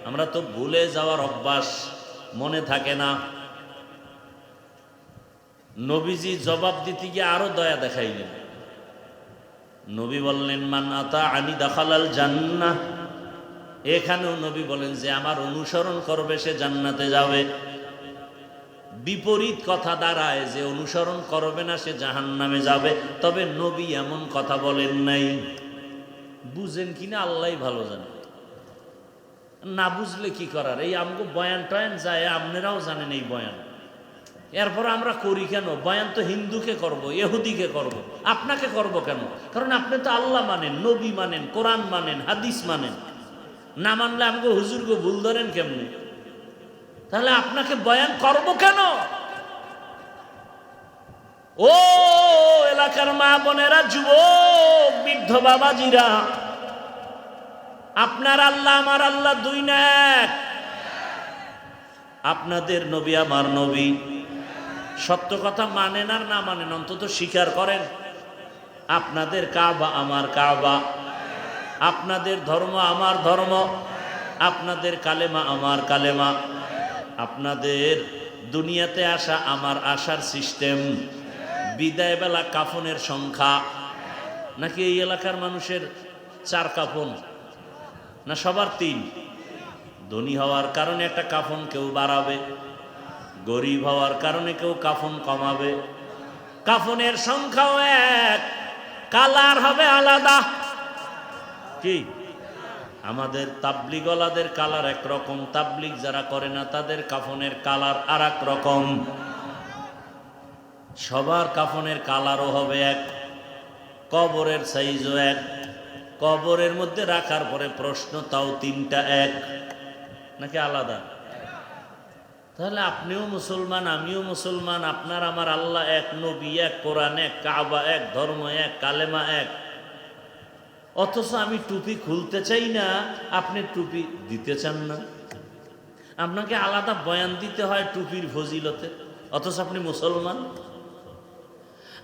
আমরা তো ভুলে যাওয়ার অভ্যাস, মনে থাকে না। নবীজি জবাব দিতে গিয়ে আরো দয়া দেখাইলেন। নবী বললেন, মান আতা আনি দাখালাল জান্নাহ। এখানেও নবী বলেন যে আমার অনুসরণ করবে সে জান্নাতে যাবে। বিপরীত কথা দাঁড়ায় যে অনুসরণ করবে না সে জাহান্নামে যাবে। তবে নবী এমন কথা বলেন নাই। বুঝেন কিনা আল্লাহই ভালো জানে। না বুঝলে কি করার, এই আমগো বয়ান টয়ান যায়, আপনারাও জানেন এই বয়ান। এরপর আমরা করি কেন? বয়ান তো হিন্দুকে করব, ইহুদিকে করব, আপনাকে করব কেন? কারণ আপনি তো আল্লাহ মানেন, নবী মানেন, কোরআন মানেন, হাদিস মানেন। না মানলে আমাকে হুজুরকে ভুল ধরেন কেমনে? তাহলে আপনাকে বয়ান করব কেন? ও এলাকার মা বোনেরা, যুবক বৃদ্ধ বাবাজিরা, আপনার আল্লাহ আমার আল্লাহ দুই না এক। আপনাদের নবী আমার নবী। সত্য কথা মানেন আর না মানেন, অন্তত স্বীকার করেন। আপনাদের কাবা আমার কাবা, আপনাদের ধর্ম আমার ধর্ম, আপনাদের কালেমা আমার কালেমা, আপনাদের দুনিয়াতে আসা আমার আসার সিস্টেম, বিদায় বেলা কাফনের সংখ্যা নাকি এই এলাকার মানুষের 4 কাফন, না সবার 3? ধনী হওয়ার কারণে একটা কাফন কেউ বাড়াবে, গরিব হওয়ার কারণে কেউ কাফন কমাবে। কাফনের সংখ্যাও এক, কালার হবে আলাদা। কি আমাদের তাবলিগওয়ালাদের কালার একরকম, তাবলিগ যারা করে না তাদের কাফনের কালার আর এক রকম। সবার কাফনের কালারও হবে এক, কবরের সাইজও এক, কবরের মধ্যে রাখার পরে প্রশ্ন তাও 3টা এক, নাকি আলাদা? তাহলে আপনিও মুসলমান, আমিও মুসলমান, আপনার আমার আল্লাহ এক, নবী এক, কোরআন এক, কাবা এক, ধর্ম এক, কালেমা এক। অথচ আমি টুপি খুলতে চাই না, আপনি টুপি দিতে চান না। আপনাকে আলাদা বয়ান দিতে হয় টুপির ফজিলতে, অথচ আপনি মুসলমান।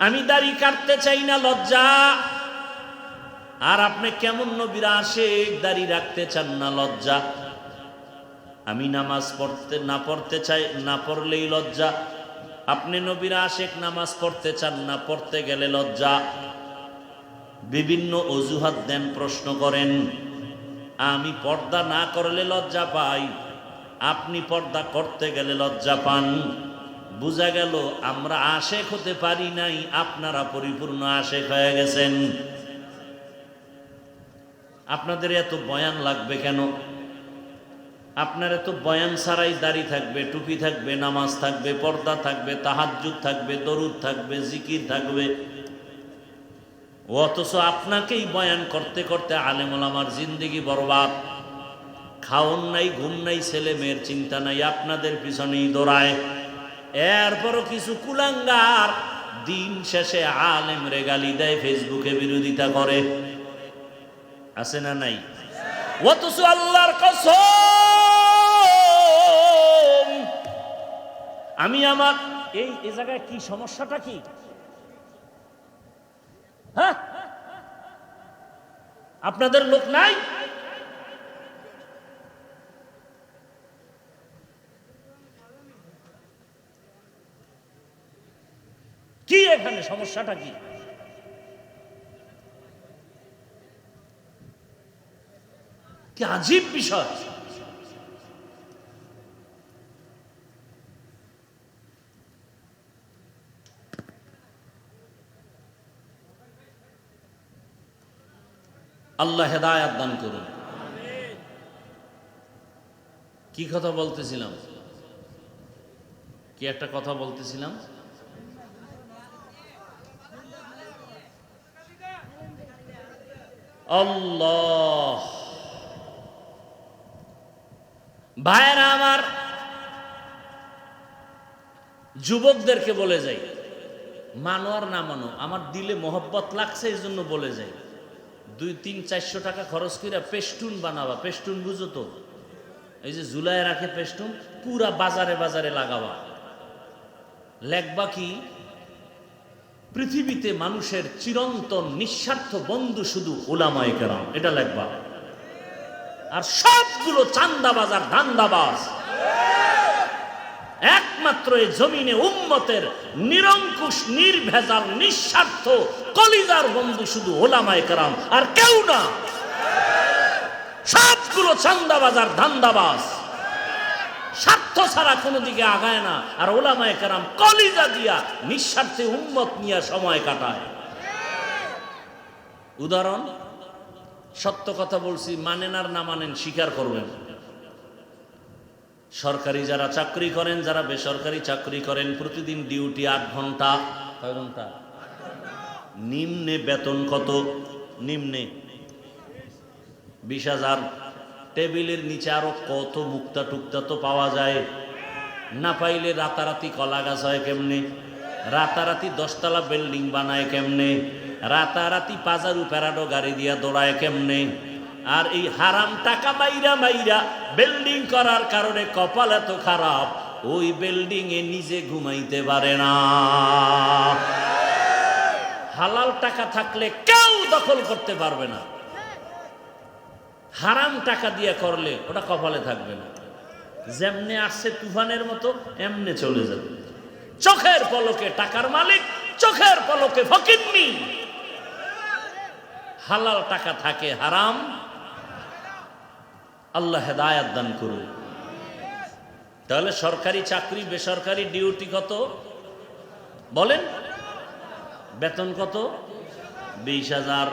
আমি দাড়ি কাটতে চাই না, লজ্জা, আর আপনি কেমন নবীর আশিক, দাড়ি রাখতে চান না, লজ্জা। আমি নামাজ পড়তে চাই না, পড়লেই লজ্জা। আপনি নবীর আশিক, নামাজ পড়তে চান না, পড়তে গেলে লজ্জা। বিভিন্ন অজুহাত দেন, প্রশ্ন করেন। আমি পর্দা না করলে লজ্জা পাই, আপনি পর্দা করতে গেলে লজ্জা পান। বুঝা গেল আমরা আশেক হতে পারি নাই, আপনারা পরিপূর্ণ আশেক হয়ে গেছেন। আপনাদের এত বয়ান লাগবে কেন? আপনার এত বয়ান ছাড়াই দাড়ি থাকবে, টুপি থাকবে, নামাজ থাকবে, পর্দা থাকবে, তাহাজ্জুদ থাকবে, দরুদ থাকবে, জিকির থাকবে। অথচ আপনাকেই বয়ান করতে করতে আলেম ওলামার জিন্দেগি বরবাদ। খাওন নাই, ঘুম নাই, ছেলে মেয়ের চিন্তা নাই, আপনাদের পিছনেই দৌড়ায়। এরপরও কিছু কুলাঙ্গার দিন শেষে আলেম রে গালি দেয়, ফেসবুকে বিরোধিতা করে। আছে না নাই? অথচ আল্লাহর কসম, আমি আমার এই জায়গায় কি সমস্যাটা কি? হ্যাঁ, আপনাদের লোক নাই? কি এখানে সমস্যাটা কি? কি আজীব বিষয়। আল্লাহ হেদায়াত দান করুন। কি কথা বলতেছিলাম? কি একটা কথা বলতেছিলাম, আল্লাহ। ভাইরা আমার, যুবকদেরকে বলে যাই, মানো আর না মানো, আমার দিলে মোহব্বত লাগছে এই জন্য বলে যাই, 200-400 টাকা খরচ করে পেস্টুন বানাবা। পেস্টুন বুঝো তো, এই যে ঝুলায় রাখে পেস্টুন, পুরা বাজারে বাজারে লাগাবা। লেখবা কি, পৃথিবীতে মানুষের চিরন্তন নিঃস্বার্থ বন্ধু শুধু উলামায়ে কেরাম, এটা লেখবা। আর সবগুলো চান্দাবাজ আর ধান্দাবাজ। একমাত্র এই জমিনে উম্মতের নিরঙ্কুশ নির্ভেজাল নিঃস্বার্থ কলিজার বন্ধু শুধু উলামায়ে কেরাম, আর কেউ না। সবগুলো চান্দাবাজ আর ধান্দাবাজ, স্বার্থ ছাড়া কোনো দিকে আগায় না। আর উলামায়ে কেরাম কলিজা দিয়া নিঃস্বার্থে উম্মত নিয়ে সময় কাটায়। উদাহরণ, সত্য কথা বলছি, মানেন আর না মানেন স্বীকার করবেন। সরকারি যারা চাকরি করেন, যারা বেসরকারি চাকরি করেন, প্রতিদিন ডিউটি 8 ঘন্টা। কয় ঘন্টা? নিম্নে বেতন কত? নিম্নে 20,000। টেবিলের নিচে আরো কত মুক্তা টুক্তা তো পাওয়া যায়। না পাইলে রাতারাতি কলা গাছ হয় কেমনে? রাতারাতি 10 তলা বিল্ডিং বানায় কেমনে? রাতারাতি পাজারু প্যারাডো গাড়ি দিয়া দৌড়ায় কেমনে? আর এই হারাম টাকা মাইরা মাইরা বিল্ডিং করার কারণে কপাল এত খারাপ, ওই বিল্ডিং এ নিজে ঘুমাইতে পারে না। হালাল টাকা থাকলে কেউ দখল করতে পারবে না, হারাম টাকা দিয়ে করলে ওটা কপালে থাকবে না। যেমনে আসছে তুফানের মতো এমনে চলে যাবে। চোখের পলকে টাকার মালিক, চোখের পলকে ফকিন্নি। হালাল টাকা থাকে, হারাম। আল্লাহ হেদায়েত দান করুন। তাহলে সরকারি চাকরি বেসরকারি ডিউটি কত বলেন? বেতন কত? 20,000।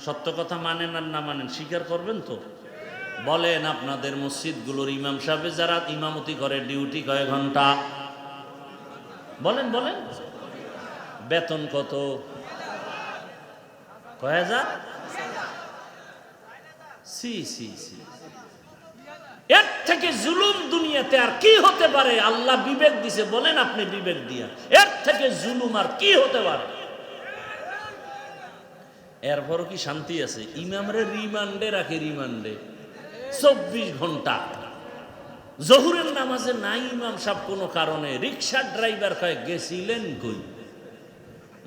সত্য কথা মানেন আর না মানেন স্বীকার করবেন তো? বলেন, আপনাদের মসজিদগুলোর ইমাম সাহেব যারা ইমামতি করে ডিউটি কয় ঘন্টা? বলেন বলেন, বেতন কত? কয় হাজার? সি সি সি, এর থেকে জুলুম দুনিয়াতে আর কি হতে পারে? আল্লাহ বিবেক দিছে, বলেন আপনি বিবেক দিয়া, এর থেকে জুলুম আর কি হতে পারে? এরপরও কি শান্তি আছে? ইমামরে রিমান্ডে রাখে, রিমান্ডে 24 ঘন্টা। জহুরের নামাজে নাই ইমাম সাহেব কোনো কারণে, রিক্সার ড্রাইভার কয় গেছিলেন কই?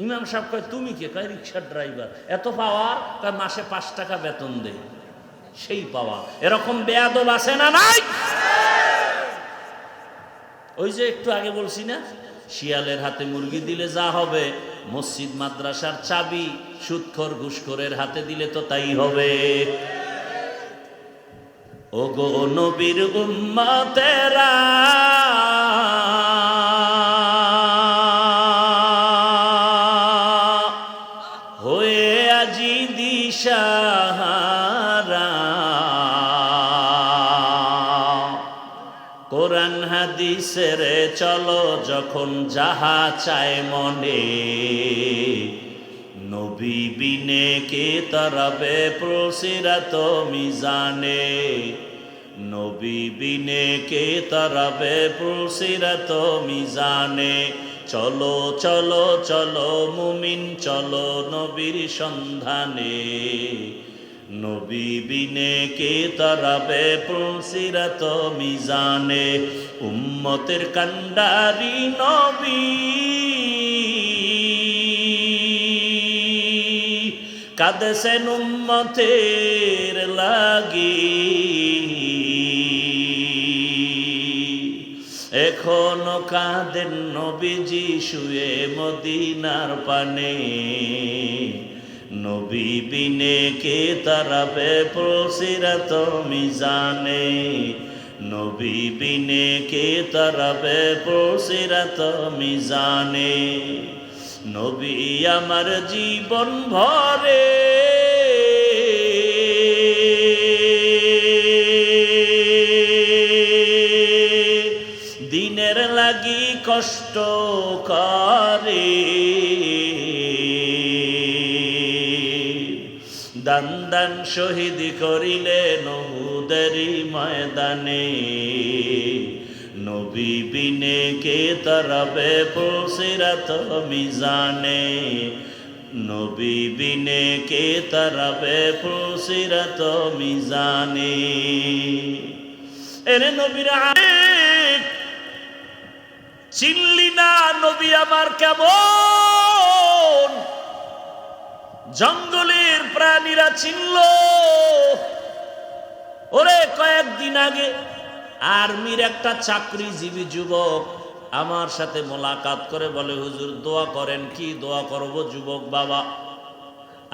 ইমাম সাহেব কয় তুমি কে? কয় রিক্সার ড্রাইভার। এত পাওয়ার? কয় মাসে 5 টাকা বেতন দেয়। সেই পাওয়া। এরকম বেয়াদব আছে না নাই? ওই যে একটু আগে বলছি না, শিয়ালের হাতে মুরগি দিলে যা হবে, মসজিদ মাদ্রাসার চাবি সুদখোর ঘুষখোরের হাতে দিলে তো তাই হবে। ওগো নবীর উম্মতেরা, হয়ে আজি দিশাহারা, কোরআন হাদিসের চলো যখন যাহা চায় মনে, নবী বিনে কে তরবে পুলসিরাত মিজানে, নবী বিনে কে তরবে পুলসিরাত মিজানে। চলো চলো চলো মুমিন চলো নবীর সন্ধানে, নবী বিনে কে তরবে পুলসিরাত মিজানে। উম্মতের কান্ডারি নবী, কাঁদেছেন উম্মতের লাগি, এখনো কাঁদেন নবীজি শুয়ে মদিনার পানে, নবী বিনে কে তারাবে পুলসিরাত মিজানে, নবী বিনে কে তারাবে পুলসিরাত মিজানে। নবী আমার জীবন ভরে দিনের লাগি কষ্ট করে দান দান শহীদ করিলেন উহুদেরই ময়দানে নবী বিনে কে তরবে পুলসিরাত মিজানে নবী বিনে কে তরবে পুলসিরাত মিজানে এরে নবীর চিনলি না নবী আমার কেমন জঙ্গলের প্রাণীরা চিনল ওরে কয়েকদিন আগে আর্মির একটা চাকরিজীবী যুবক আমার সাথে মোলাকাত করে বলে হুজুর দোয়া করেন কি দোয়া করব যুবক বাবা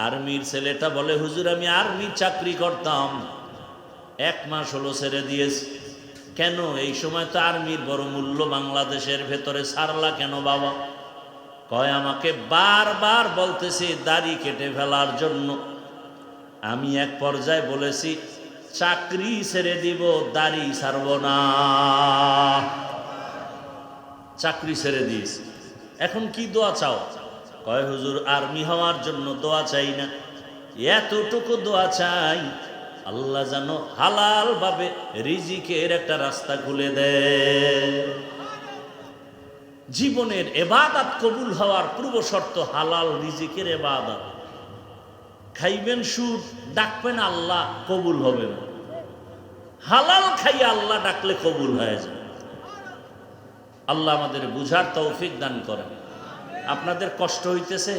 আর্মির ছেলেটা বলে হুজুর আমি আর্মির চাকরি করতাম 1 মাস হলো ছেড়ে দিয়েছি কেন এই সময় তো আর্মির বড় মূল্য বাংলাদেশের ভেতরে ছাড়লা কেন বাবা কয় আমাকে বারবার বলতেছে দাড়ি কেটে ফেলার জন্য আমি এক পর্যায়ে বলেছি চাকরি ছেড়ে দিব দাড়ি ছাড়ব না চাকরি ছেড়ে দিয়েছি এখন কি দোয়া চাও কয় হুজুর আর্মি হওয়ার জন্য দোয়া চাই না এতটুকু দোয়া চাই আল্লাহ যেন হালাল ভাবে রিজিকের একটা রাস্তা খুলে দেয় জীবনের ইবাদত কবুল হওয়ার পূর্ব শর্ত হালাল রিজিকের ইবাদত খাইবেন সুদ ডাকবেন আল্লাহ কবুল হবে না হালাল খাই আল্লাহ ডাকলে কবুল হয়ে যায় আল্লাহ আমাদের বুঝার তৌফিক দান করেন আপনাদের কষ্ট হইতেছে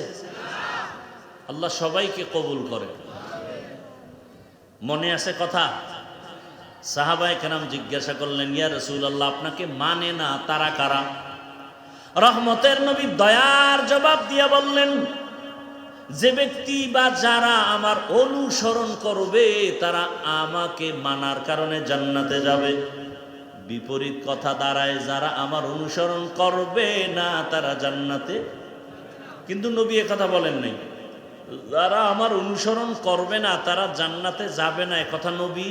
আল্লাহ সবাইকে কবুল করে মনে আছে কথা সাহাবায়ে কেরাম জিজ্ঞাসা করলেন ইয়া রাসূলুল্লাহ আপনাকে মানে না তারা কারা রহমতের নবী দয়ার জবাব দিয়ে বললেন যে ব্যক্তি বা যারা আমার অনুসরণ করবে তারা আমাকে মানার কারণে জান্নাতে যাবে বিপরীত কথা দাঁড়ায় যারা আমার অনুসরণ করবে না তারা জান্নাতে কিন্তু নবী একথা বলেন নাই যারা আমার অনুসরণ করবে না তারা জান্নাতে যাবে না একথা নবী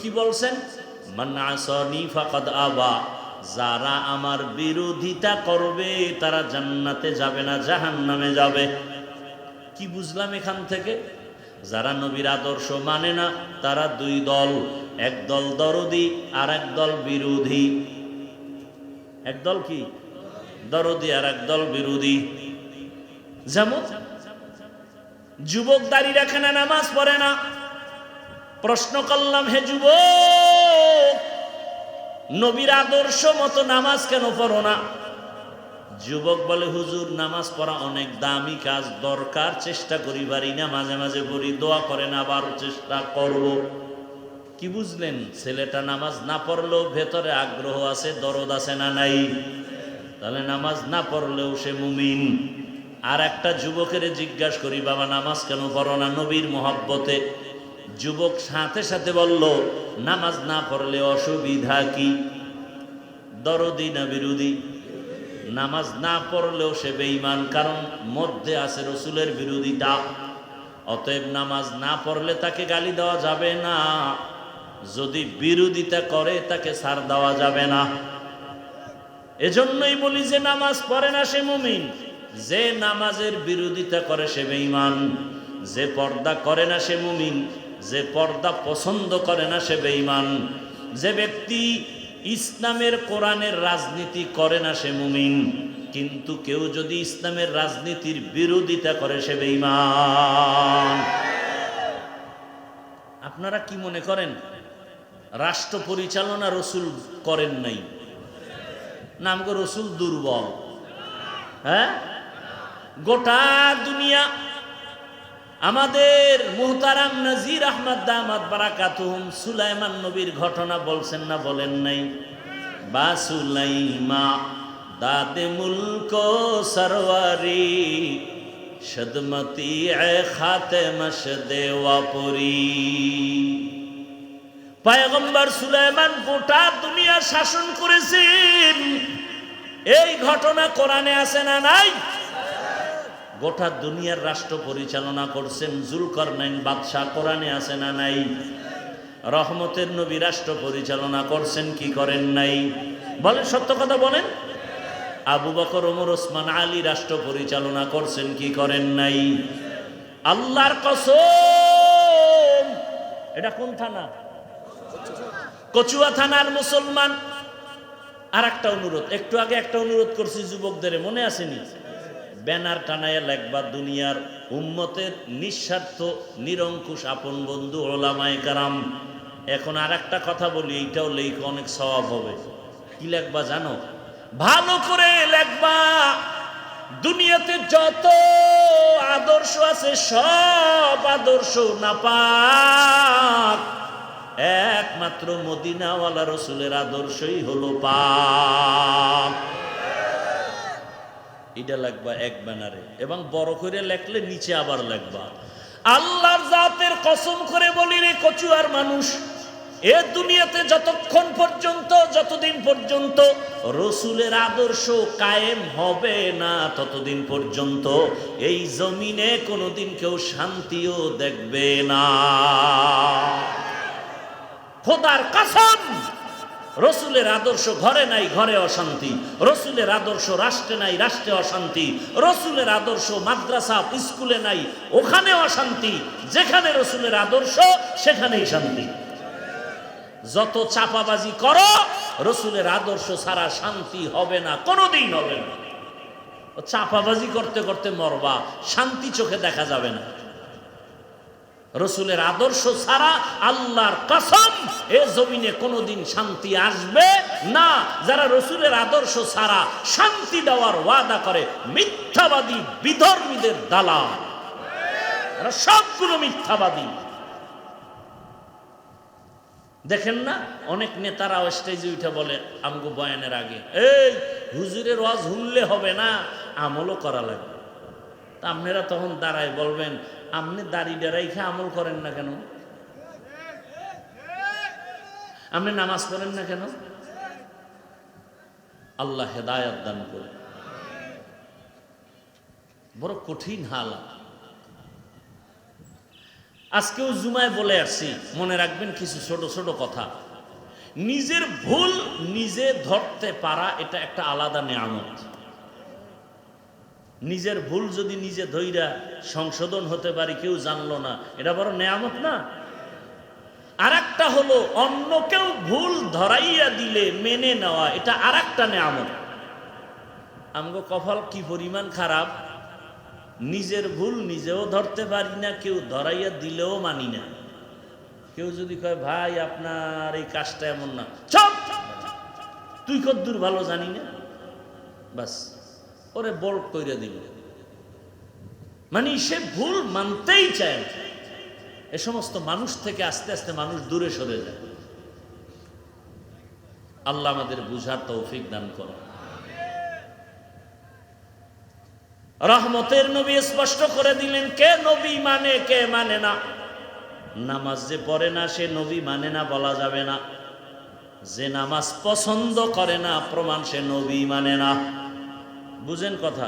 কি বলছেন মান আসানি ফাকাদ আবা যারা আমার বিরোধিতা করবে তারা জান্নাতে যাবে না জাহান্নামে যাবে কি বুঝলাম এখান থেকে যারা নবীর আদর্শ মানে না তারা 2 দল এক দল দরদি আর এক দল বিরোধী এক দল কি দরদি আর এক দল বিরোধী যেমন যুবক দাড়ি রাখে না নামাজ পড়ে না প্রশ্ন করলাম হে যুবক নবীর আদর্শ মতো নামাজ কেন পড়ো না যুবক বলে হুজুর নামাজ পড়া অনেক দামি কাজ দরকার চেষ্টা করি পারি না মাঝে মাঝে পড়ি দোয়া করেন আবার চেষ্টা করব কি বুঝলেন ছেলেটা নামাজ না পড়লেও ভেতরে আগ্রহ আছে দরদ আছে না নাই তাহলে নামাজ না পড়লেও সে মুমিন আর একটা যুবকের জিজ্ঞাসা করি বাবা নামাজ কেন পড়ো না নবীর মহব্বতে যুবক সাথে সাথে বলল নামাজ না পড়লে অসুবিধা কি দরদি না বিরোধী নামাজ না পড়লেও সে বেঈমান কারণ মধ্যে আছে রসুলের বিরোধিতা অতএব নামাজ না পড়লে তাকে গালি দেওয়া যাবে না যদি বিরোধিতা করে তাকে ছাড় দেওয়া যাবে না এজন্যই বলি যে নামাজ পড়ে না সে মুমিন যে নামাজের বিরোধিতা করে সে বেঈমান যে পর্দা করে না সে মুমিন যে পর্দা পছন্দ করে না সে বেঈমান যে ব্যক্তি ইসলামের কোরআনের রাজনীতি করে না সে মুমিন কিন্তু কেউ যদি ইসলামের রাজনীতির বিরোধিতা করে সে বেঈমান আপনারা কি মনে করেন রাষ্ট্র পরিচালনা রসুল করেন নাই নাম গো রসুল দুর্বল হ্যাঁ গোটা দুনিয়া আমাদের মুহতারাম নজির আহমদ দামাত বারাকাতুহুম সুলাইমান নবীর ঘটনা বলছেন না বলেন নাই বা সুলাইমা দাদে মুলক সরওয়ারি সদমতি এ খাতেমশ দেওয়াপুরি পয়গম্বর সুলাইমান গোটা দুনিয়া শাসন করেছেন এই ঘটনা কোরআনে আছে না নাই গোটা দুনিয়ার রাষ্ট্র পরিচালনা করছেন জুলকারনাইন বাদশাহ কোরআনে আছে না নাই রহমতের নবী রাষ্ট্র পরিচালনা করছেন কি করেন নাই বলেন সত্য কথা বলেন আবু বকর, ওমর, ওসমান, আলী রাষ্ট্র পরিচালনা করছেন কি করেন নাই? আল্লাহর কসম। এটা কোন থানা? কচুয়া থানার মুসলমান। আর একটা অনুরোধ, একটু আগে একটা অনুরোধ করছি যুবকদের, মনে আসেনি? ব্যানার টানায় লেখবা দুনিয়ার উম্মতের নিঃস্বার্থ নিরঙ্কুশ আপন বন্ধু ওলামায়ে কেরাম। এখন আর একটা কথা বলি, এইটাও লেখা অনেক সওয়াব হবে। কি লেখবা জানো? ভালো করে লেখবা, দুনিয়াতে যত আদর্শ আছে সব আদর্শ নাপাক, একমাত্র মদিনাওয়ালা রসুলের আদর্শই হলো পাক। এটা লাগবা এক ব্যানারে, এবং বড় করে লেখলে নিচে আবার লাগবা, আল্লাহর জাতের কসম করে বলি রে কচুয়ার মানুষ, এ দুনিয়াতে যতক্ষণ পর্যন্ত, যতদিন পর্যন্ত রসুলের আদর্শ কায়েম হবে না, ততদিন পর্যন্ত এই জমিনে কোনোদিন কেউ শান্তিও দেখবে না। খোদার কসম, রসুলের আদর্শ ঘরে নাই, ঘরে অশান্তি। রসুলের আদর্শ রাষ্ট্রে নাই, রাষ্ট্রে অশান্তি। রসুলের আদর্শ মাদ্রাসা স্কুলে নাই, ওখানে অশান্তি। যেখানে রসুলের আদর্শ সেখানেই শান্তি। যত চাপাবাজি করো, রসুলের আদর্শ ছাড়া শান্তি হবে না, কোনোদিন হবে না। চাপাবাজি করতে করতে মরবা, শান্তি চোখে দেখা যাবে না। রসুলের আদর্শ ছাড়া আল্লাহর কসম এ জমিনে কোনোদিন শান্তি আসবে না। যারা রসুলের আদর্শ ছাড়া শান্তি দেওয়ার ওয়াদা করে, মিথ্যাবাদী, বিধর্মীদের দালাল, এরা সবগুলো মিথ্যাবাদী। দেখেন না, অনেক নেতারা স্টেজে উঠে বলে আমগো বয়ানের আগে, এই হুজুরের ওয়াজ শুনলে হবে না, আমলও করা লাগবে। তা আপনারা তখন দাঁড়ায় বলবেন, আপনি দাঁড়িয়ে রেখে আমল করেন না কেন? আপনি নামাজ পড়েন না কেন? আল্লাহ হেদায়েত দান করে। বড় কঠিন হালাত। আজকেও জুমায় বলে আসছি, মনে রাখবেন কিছু ছোট ছোট কথা। নিজের ভুল নিজে ধরতে পারা, এটা একটা আলাদা নেয়ামত। নিজের ভুল যদি নিজে ধইরা সংশোধন হতে পারি, কেউ জানলো না, এটা বড় নেয়ামত না? আর একটা হলো অন্য কেউ ভুল ধরাইয়া দিলে মেনে নেওয়া, এটা আর একটা নেয়ামত। আমগো কপাল কি পরিমাণ খারাপ, নিজের ভুল নিজেও ধরতে পারি না, কেউ ধরাইয়া দিলেও মানি না। কেউ যদি কয় ভাই আপনার এই কাজটা এমন না, চুপ, তুই কদ্দুর ভালো জানি না, বাস ওরে বোল্ড করে দিল। মানে সে ভুল মানতেই চায় না। এ সমস্ত মানুষ থেকে আস্তে আস্তে মানুষ দূরে সরে যায়। আল্লাহ আমাদের বুঝার তৌফিক দান করে। রহমতের নবী স্পষ্ট করে দিলেন, কে নবী মানে কে মানে না। নামাজ যে পড়ে না সে নবী মানে না বলা যাবে না। যে নামাজ পছন্দ করে না প্রমাণ সে নবী মানে না। বুঝেন কথা?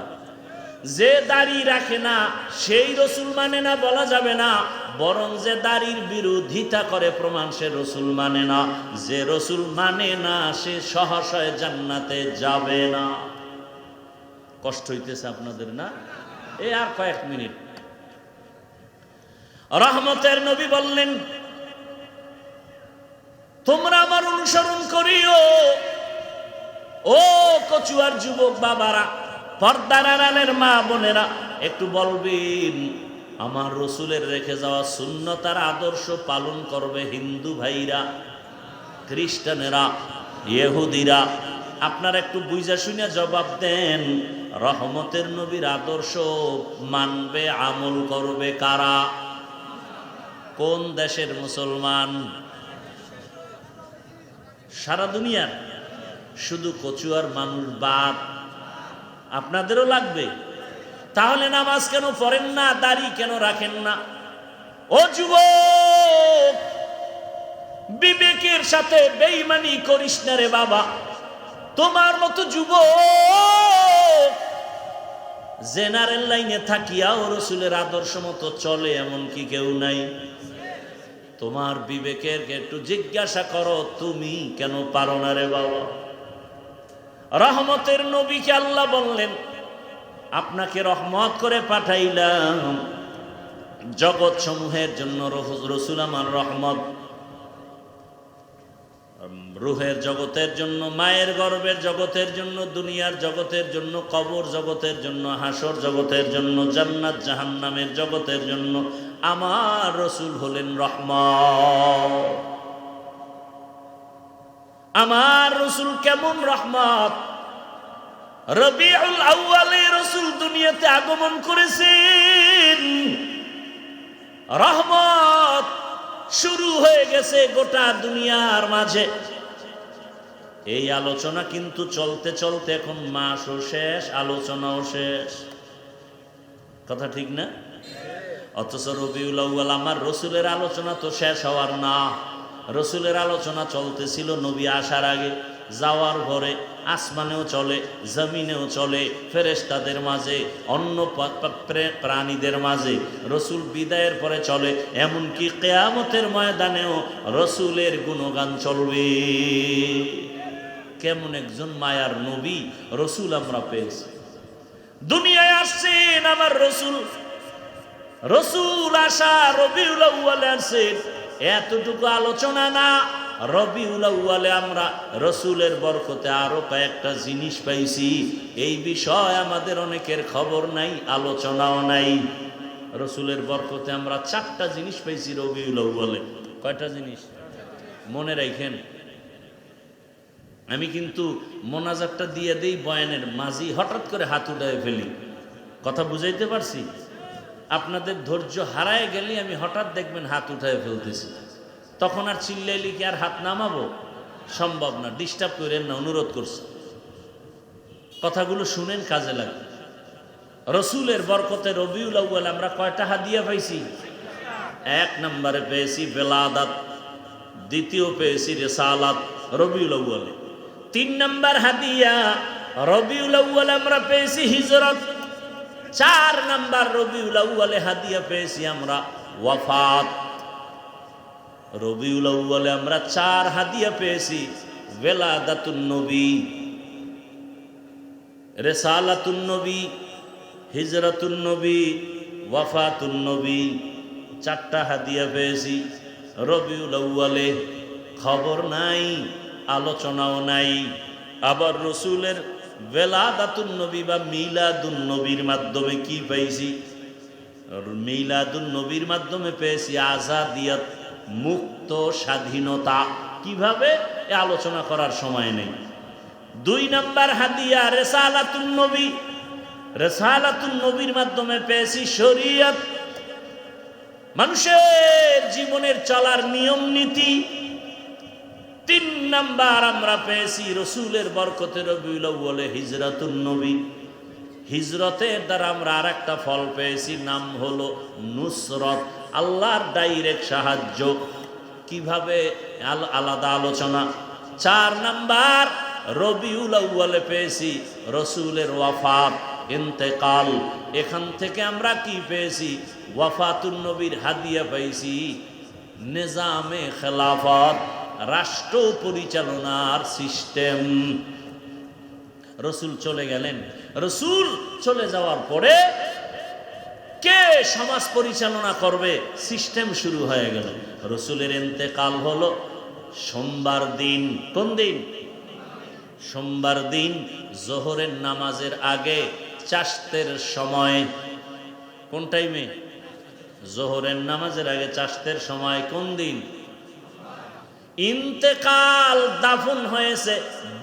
যে দাড়ি রাখে না সেই রসুল মানে না বলা যাবে না, বরং যে দাড়ির বিরোধিতা করে প্রমাণ সে রসুল মানে না। যে রসুল মানে না সে সহসায় জান্নাতে যাবে না। কষ্ট হইতেছে আপনাদের না? এই আর কয়েক মিনিট। রহমতের নবী বললেন, তোমরা আমার অনুসরণ করিও। ও কচুয়ার যুবক বাবারা, পর্দার আড়ালের মা বোনেরা, একটু বলবেন, আমার রসুলের রেখে যাওয়া সুন্নত আর আদর্শ পালন করবে হিন্দু ভাইরা, খ্রিস্টানেরা, ইহুদিরা। আপনারা একটু বুঝা শুনে জবাব দেন, রহমতের নবীর আদর্শ মানবে, আমল করবে কারা? কোন দেশের মুসলমান? সারা দুনিয়ার? শুধু কচুয়ার মানুষ বাদ? আপনাদেরও লাগবে? তাহলে নামাজ কেন পড়েন না, দাড়ি কেন রাখেন না? ও যুবক, বিবেকের সাথে বেঈমানি করিস না রে বাবা। তোমার মতো যুবক জেনারেল লাইনে থাকিয়াও রসুলের আদর্শ মতো চলে এমন কি কেউ নাই? তোমার বিবেকের একটু জিজ্ঞাসা করো, তুমি কেন পারো না রে বাবা? রহমতের নবীকে আল্লাহ বললেন, আপনাকে রহমত করে পাঠাইলাম জগৎ সমূহের জন্য। রসুল আমার রহমত, রুহের জগতের জন্য, মায়ের গর্ভের জগতের জন্য, দুনিয়ার জগতের জন্য, কবর জগতের জন্য, হাসর জগতের জন্য, জান্নাত জাহান্নামের জগতের জন্য আমার রসুল হলেন রহমত। আমার রসুল কেমন রহমত! রবিউল আউয়ালে রসুল দুনিয়াতে আগমন করেছেন, রহমত শুরু হয়ে গেছে গোটা দুনিয়ার মাঝে। এই আলোচনা কিন্তু চলতে চলতে এখন মাসও শেষ, আলোচনাও শেষ। কথা ঠিক না? অথচ রবিউল আউয়াল আমার রসুলের আলোচনা তো শেষ হওয়ার না। রসুলের আলোচনা চলতেছিল নবী আসার আগে, যাওয়ার পরে, আসমানেও চলে, জমিনেও চলে, ফেরেশতাদের মাঝে, অন্য প্রাণীদের মাঝে। রসুল বিদায়ের পরে চলে, এমনকি কিয়ামতের ময়দানেও রসুলের গুণগান চলবে। কেমন একজন মায়ার নবী রসুল আমরা পেয়েছি। দুনিয়ায় আসছেন আমার রসুল, রসুল আসা রবিউল আউয়ালে আসছেন, এতটুকু আলোচনা না। রবিউল আউয়ালে আমরা রসুলের বরকতে আরো কয়েকটা জিনিস পাইছি, এই বিষয় আমাদের অনেকের খবর নাই, আলোচনাও নাই। রসুলের বরকতে আমরা 4টা জিনিস পাইছি রবিউল আউয়ালে। কয়টা জিনিস মনে রাখেন? আমি কিন্তু মোনাজাতটা দিয়ে দেই বয়ানের মাঝি, হঠাৎ করে হাত উঠায় ফেলি। কথা বুঝাইতে পারছি? আপনাদের ধৈর্য হারায় গেলে আমি হঠাৎ দেখবেন হাত উঠায় ফেলতেছি, তখন আর চিল্লাইলে কি আর হাত নামাবো? সম্ভব না। ডিস্টার্ব করেন না, অনুরোধ করছি। কথাগুলো শুনেন, কাজে লাগে। রসুলের বরকতে রবিউল আউয়াল আমরা কয়টা হাদিয়া পাইছি? 1 নম্বরে পেয়েছি বেলাদাত, দ্বিতীয় পেয়েছি রিসালাত রবিউল আউয়ালে। 3 নম্বর হাদিয়া রবিউল আউয়ালে আমরা পেয়েছি হিজরত। 4 নম্বর রবিউল আউয়ালে হাদিয়া পেয়েছি আমরা ওয়াফাত। রবিউল আউয়ালে আমরা 4 হাদিয়া পেয়েছি, বেলাদাতুন নবী, রিসালাতুন নবী, হিজরাতুন নবী, ওয়াফাতুন নবী। 4টা হাদিয়া পেয়েছি রবিউল আউয়ালে। খবর নাই, আলোচনাও নাই। আবার রসুলের বেলাদাতুন নবী বা মিলাদুন নবীর মাধ্যমে কি পাইছি? মিলাদুন নবীর মাধ্যমে পেয়েছি আজাদিয়ত, মুক্ত স্বাধীনতা। কিভাবে? এ আলোচনা করার সময় নেই। 2 নম্বর হাদিয়া রিসালাতুন নবী, রিসালাতুন নবীর মাধ্যমে পেয়েছি শরীয়ত, মানুষের জীবনের চলার নিয়ম নীতি। 3 নম্বর আমরা পেয়েছি রসুলের বরকতে রবিউল আউয়ালে হিজরাতুন নবী। হিজরতের দ্বারা আমরা আরেকটা ফল পেয়েছি, নাম হলো নুসরত, আল্লাহর ডাইরেক্ট সাহায্য। কিভাবে? আলাদা আলোচনা। 4 নম্বর রবিউল আউয়ালে পেয়েছি রসুলের ওয়াফাত, ইন্তেকাল। এখান থেকে আমরা কি পেয়েছি? ওয়াফাতুন নবীর হাদিয়া পাইছি নিজামে খেলাফত, রাষ্ট্র পরিচালনার সিস্টেম। রসুল চলে গেলেন, রসুল চলে যাওয়ার পরে কে সমাজ পরিচালনা করবে? সিস্টেম শুরু হয়ে গেল। রসুলের ইন্তেকাল হলো সোমবার দিন। কোন দিন? সোমবার দিন জোহরের নামাজের আগে চাশতের সময়। কোন টাইমে? জোহরের নামাজের আগে চাশতের সময়। কোন দিন? ইন্তেকাল, দাফন হয়েছে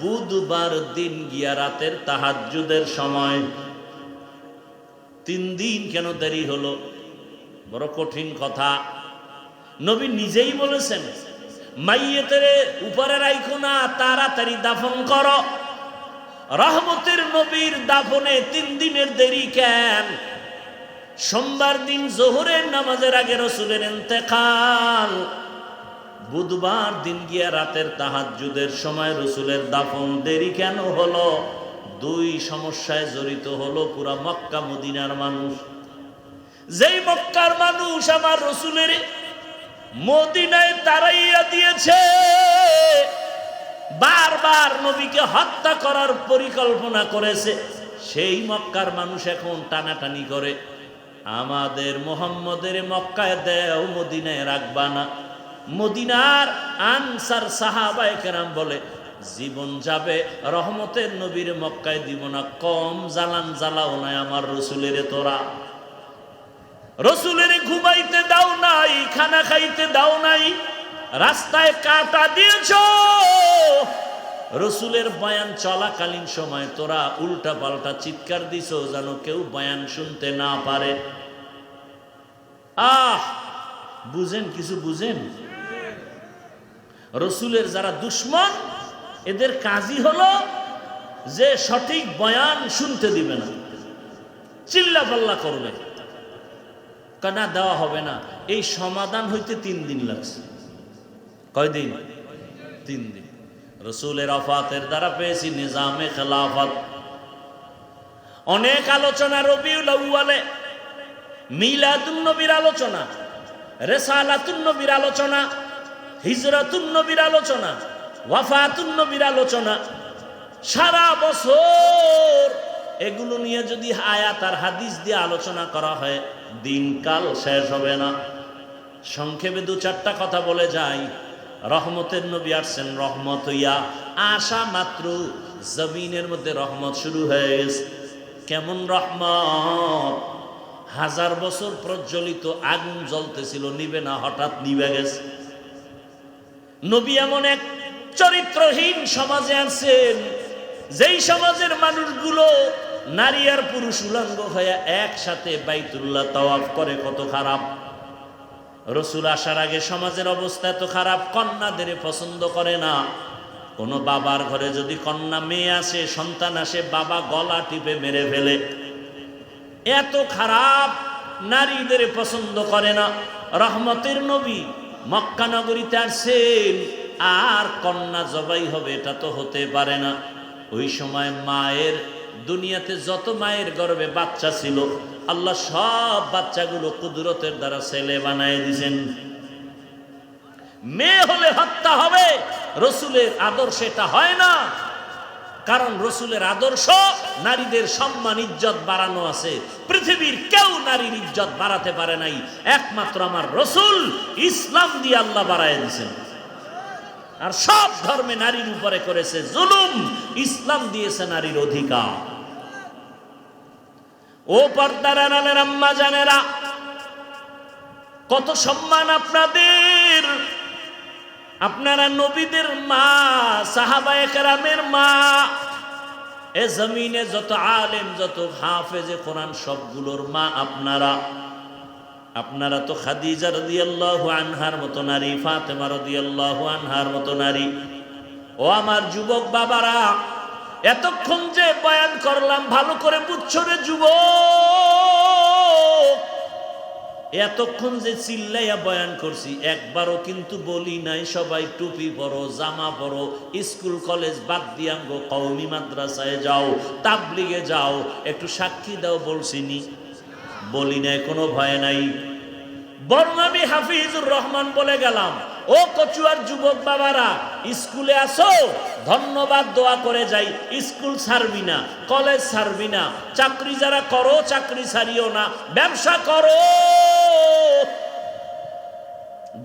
বুধবার দিন গিয়া রাতের তাহাজ্জুদের সময়। 3 দিন কেন দেরি হলো? বড় কঠিন কথা। নবী নিজেই বলেছেন, মাইয়েতের উপরে রাইখো না, তাড়াতাড়ি দাফন করো। রহমতের নবীর দাফনে 3 দিনের দেরি কেন? সোমবার দিন জোহরের নামাজের আগে রসুলের ইন্তেকাল, বুধবার দিন গিয়া রাতের তাহাজ্জুদের সময় রসুলের দাফন দেরি কেন হলো? 2 সমস্যায় জড়িত হলো পুরা মক্কা মদিনার মানুষ। যেই মক্কার মানুষ আমার রসুলের মদিনায় তাড়াইয়া দিয়েছে, বারবার বারবার নবীকে হত্যা করার পরিকল্পনা করেছে, সেই মক্কার মানুষ এখন টানাটানি করে, আমাদের মুহাম্মদের মক্কায় দেও, মদিনায় রাখবা না। মদিনার আনসার সাহাবায়ে কেরাম বলে, জীবন যাবে রহমতের নবীর মক্কায় দিব না, কম জ্বালান জ্বালাও নাই আমার রসুলের। তোরা রসুলের ঘুমাইতে দাও নাই, খানা খাইতে দাও নাই, রাস্তায় কাটা দিয়েছ। রসুলের বয়ান চলাকালীন সময় তোরা উল্টা পাল্টা চিৎকার দিছ, যেন কেউ বয়ান শুনতে না পারে। বুঝেন, কিছু বুঝেন? রসুলের যারা দুশ্মন, এদের কাজই হলো যে সঠিক বয়ান শুনতে দিবে না, চিল্লা পাল্লা করবে, কানা দেওয়া হবে না। এই সমাধান হইতে 3 দিন লাগছে। কয়দিন? 3 দিন। রসুলের ওফাতের দ্বারা পেয়েছি নিজামে খেলাফত। অনেক আলোচনা, রবিউল আউয়ালে মিলাদুন নবীর আলোচনা, রিসালাতুন নবীর আলোচনা, হিজরাতুন নবীর আলোচনা, ওয়াফাতুন নবীর আলোচনা। সারা বছর এগুলো নিয়ে যদি আয়াত আর হাদিস দিয়ে আলোচনা করা হয়, দিনকাল শেষ হবে না। সংক্ষেপে 2-4টা কথা বলে যাই। রহমতের নবী আসছেন রহমত হইয়া, আসা মাত্র জমিনের মধ্যে রহমত শুরু হয়ে গেছে। কেমন রহমত? 1000 বছর প্রজ্বলিত আগুন জ্বলতেছিল, নিবে না, হঠাৎ নিবে গেছে। নবী এমন এক চরিত্রহীন সমাজে আছেন, যেই সমাজের মানুষগুলো নারী আর পুরুষ উলঙ্গ হয়ে একসাথে বাইতুল্লাহ তাওয়াফ করে। কত খারাপ! রসুল আসার আগে সমাজের অবস্থা এত খারাপ, কন্যাদের পছন্দ করে না। কোনো বাবার ঘরে যদি কন্যা মেয়ে আসে, সন্তান আসে, বাবা গলা টিপে মেরে ফেলে। এত খারাপ, নারীদের পছন্দ করে না। রহমতের নবী মক্কা নগরীতে আসছেন, আর কন্যা জবাই হবে এটা তো হতে পারে না। ওই সময় মায়ের, দুনিয়াতে যত মায়ের গর্ভে বাচ্চা ছিল, আল্লাহ সব বাচ্চাগুলো কুদরতের দ্বারা ছেলে বানায় দিয়েছেন। মেয়ে হলে হত্যা হবে, রসুলের আদর্শ এটা হয় না। কারণ রসুলের আদর্শ নারীদের সম্মান ইজ্জত বাড়ানো আছে। পৃথিবীর কেউ নারীর ইজ্জত বাড়াতে পারে নাই, একমাত্র আমার রসুল ইসলাম দিয়ে আল্লাহ বাড়ায় দিয়েছেন। আর সব ধর্মে নারীর উপরে করেছে জুলুম, ইসলাম দিয়েছে নারীর অধিকার। ও পর্দার আড়ালের আম্মা জানেরা, কত সম্মান আপনাদের। আপনারা নবীদের মা, সাহাবায়ে কেরামের মা। এ জমিনে যত আলেম, যত হাফেজে কোরআন, সবগুলোর মা আপনারা। আপনারা তো খাদিজা রাদিয়াল্লাহু আনহার মতো নারী, ফাতেমা রাদিয়াল্লাহু আনহার মতো নারী। ও আমার যুবক বাবারা, এতক্ষণ যে বয়ান করলাম, ভালো করে বুঝছো রে যুবক। এতক্ষণ যে চিল্লাইয়া বয়ান করছি, একবারও কিন্তু বলি নাই সবাই টুপি পরো, জামা পরো, স্কুল কলেজ বাদ দিয়া গো কওমি মাদ্রাসায় যাও, তাবলিগে যাও, একটু সাক্ষী দাও বলছিনি? বলি নাই, কোনো ভয় নাই। বরং আমি হাফিজুর রহমান বলে গেলাম, ও কচুয়ার যুবক বাবারা, স্কুলে আসো, ধন্যবাদ দোয়া করে যাই। স্কুল ছাড়বি না, কলেজ ছাড়বি না, চাকরি যারা করো চাকরি ছাড়িও না, ব্যবসা করো।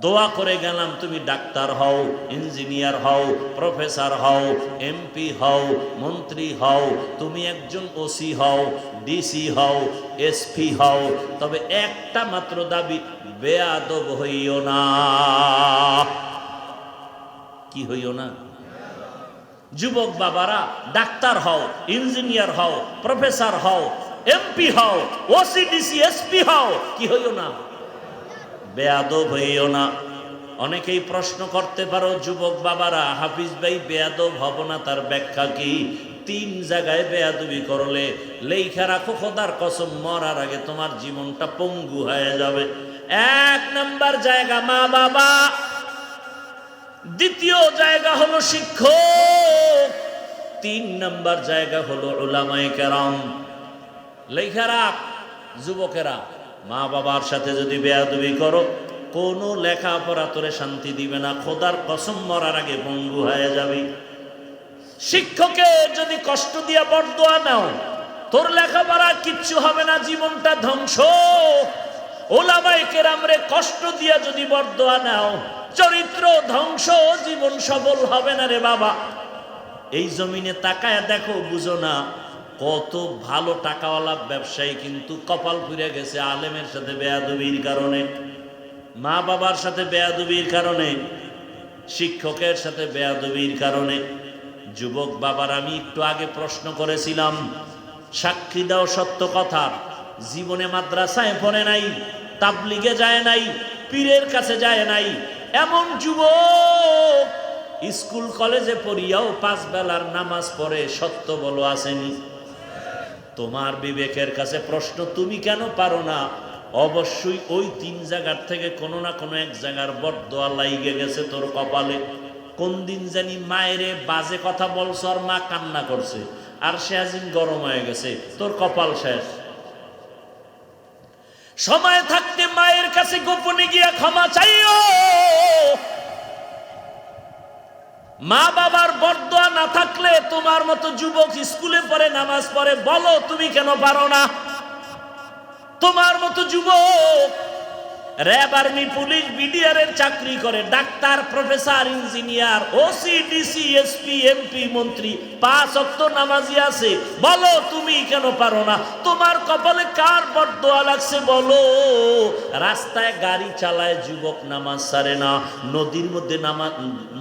দোয়া করে গেলাম, তুমি ডাক্তার হও, ইঞ্জিনিয়ার হও, প্রফেসর হও, এমপি হও, মন্ত্রী হও, তুমি একজন ওসি হও, ডিসি হও, এসপি হও, তবে একটা মাত্র দাবি, বেয়াদব হইও না। কি হইও না? যুবক বাবারা, ডাক্তার হও, ইঞ্জিনিয়ার হও, প্রফেসর হও, এমপি হও, ওসি ডিসি এসপি হও, কি হইও না? বেয়াদব হইও না। অনেকেই প্রশ্ন করতে পারো যুবক বাবারা, হাফিজ ভাই বেয়াদব হব না, তার ব্যাখ্যা কি? 3 জায়গায় বেয়াদবি করলে লেখা রাখো, খোদার কসম, মরার আগে তোমার জীবনটা পঙ্গু হয়ে যাবে। 1 নাম্বার জায়গা মা বাবা, দ্বিতীয় জায়গা হলো শিক্ষক, 3 নাম্বার জায়গা হলো উলামায়ে কেরাম। লেখা রাখ যুবকেরা, মা বাবার সাথে যদি বেয়াদবি করো, কোনো লেখাপড়া তোরে শান্তি দিবে না, খোদার কসম, মরার আগে পঙ্গু হয়ে যাবি। শিক্ষকের যদি কষ্ট দিয়া বরদোয়া নাও, তোর লেখাপড়া কিচ্ছু হবে না, জীবনটা ধ্বংস। ওলামায়ে কেরামরে কষ্ট দিয়া যদি বরদোয়া নাও, চরিত্র ধ্বংস, জীবন সফল হবে না রে বাবা। এই জমিনে তাকায় দেখো, বুঝো না কত ভালো টাকাওয়ালা ব্যবসায়ী কিন্তু কপাল পুড়ে গেছে আলেমের সাথে বেয়াদবির কারণে, মা বাবার সাথে বেয়াদবির কারণে, শিক্ষকের সাথে বেয়াদবির কারণে। যুবক বাবার, আমি একটু আগে প্রশ্ন করেছিলাম, সাক্ষী দাও সত্য কথা, জীবনে মাদ্রাসায় পড়ে নাই, তাবলিগে যায় নাই, পীরের কাছে যায় নাই, এমন যুবক স্কুল কলেজে পড়িয়াও 5 বেলার নামাজ পড়ে, সত্য বলো আসেনি? তোমার বিবেকের কাছে প্রশ্ন, তুমি কেন পারো না? অবশ্যই ওই 3 জায়গার থেকে কোনো না কোনো এক জায়গার বরদোয়া লাইগে গেছে তোর কপালে। কোন দিন জানি মায়েরে বাজে কথা বলছ আর মা কান্না করছে, আর সে আজিম গরম হয়ে গেছে, তোর কপাল শেষ। সময় থাকতে মায়ের কাছে গোপনে গিয়া ক্ষমা চাইও। মা বাবার বরদোয়া না থাকলে তোমার মতো যুবক স্কুলে পড়ে, নামাজ পড়ে, বলো তুমি কেন পারো না? তোমার মতো যুবক র‍্যাব, আর্মি, পুলিশ, বিডিআর এর চাকরি করে, doctor, professor, engineer, OC, DC, SP, MP, মন্ত্রী, 5 ওয়াক্ত নামাজি আছে, বলো তুমি কেন পারো না? তোমার কপালে কার বরদোয়া লাগছে বলো? রাস্তায় গাড়ি চালায় যুবক, নামাজ ছাড়ে না, নদীর মধ্যে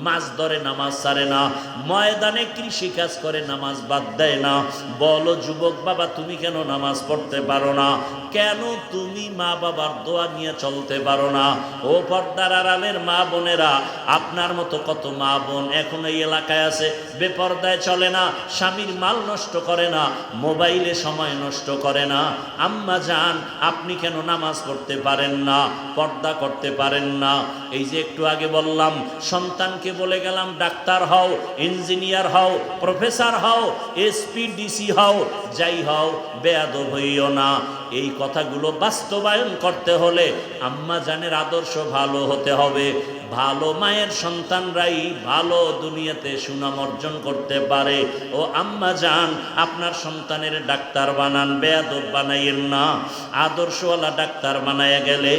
মাছ ধরে, নামাজ ছাড়ে না, ময়দানে কৃষি কাজ করে, নামাজ বাদ দেয় না। বলো যুবক বাবা, তুমি কেন নামাজ পড়তে পারো না? কেন তুমি মা বাবার দোয়া নিয়ে চলতে পারো না? ও পর্দার আড়ালের মা বোনেরা, আপনার মতো কত মা বোন এখন এই এলাকায় আছে, বেপর্দায় চলে না, স্বামীর মাল নষ্ট করে না, মোবাইলে সময় নষ্ট করে না। আম্মা জান, আপনি কেন নামাজ পড়তে পারেন না, পর্দা করতে পারেন না? এই যে একটু আগে বললাম, সন্তানকে বলে গেলাম ডাক্তার হও, ইঞ্জিনিয়ার হও, প্রফেসর হও, এসপি, ডিসি হও, যাই হও, বেয়াদব হইও না। এই কথাগুলো বাস্তবায়ন করতে হলে আম্মা জানের আদর্শ ভালো হতে হবে। ভালো মায়ের সন্তানরাই ভালো দুনিয়াতে সুনাম অর্জন করতে পারে। ও আম্মা জান, আপনার সন্তানের ডাক্তার বানান, বেয়াদব বানাইয়েন না। আদর্শওয়ালা ডাক্তার বানায়া গেলে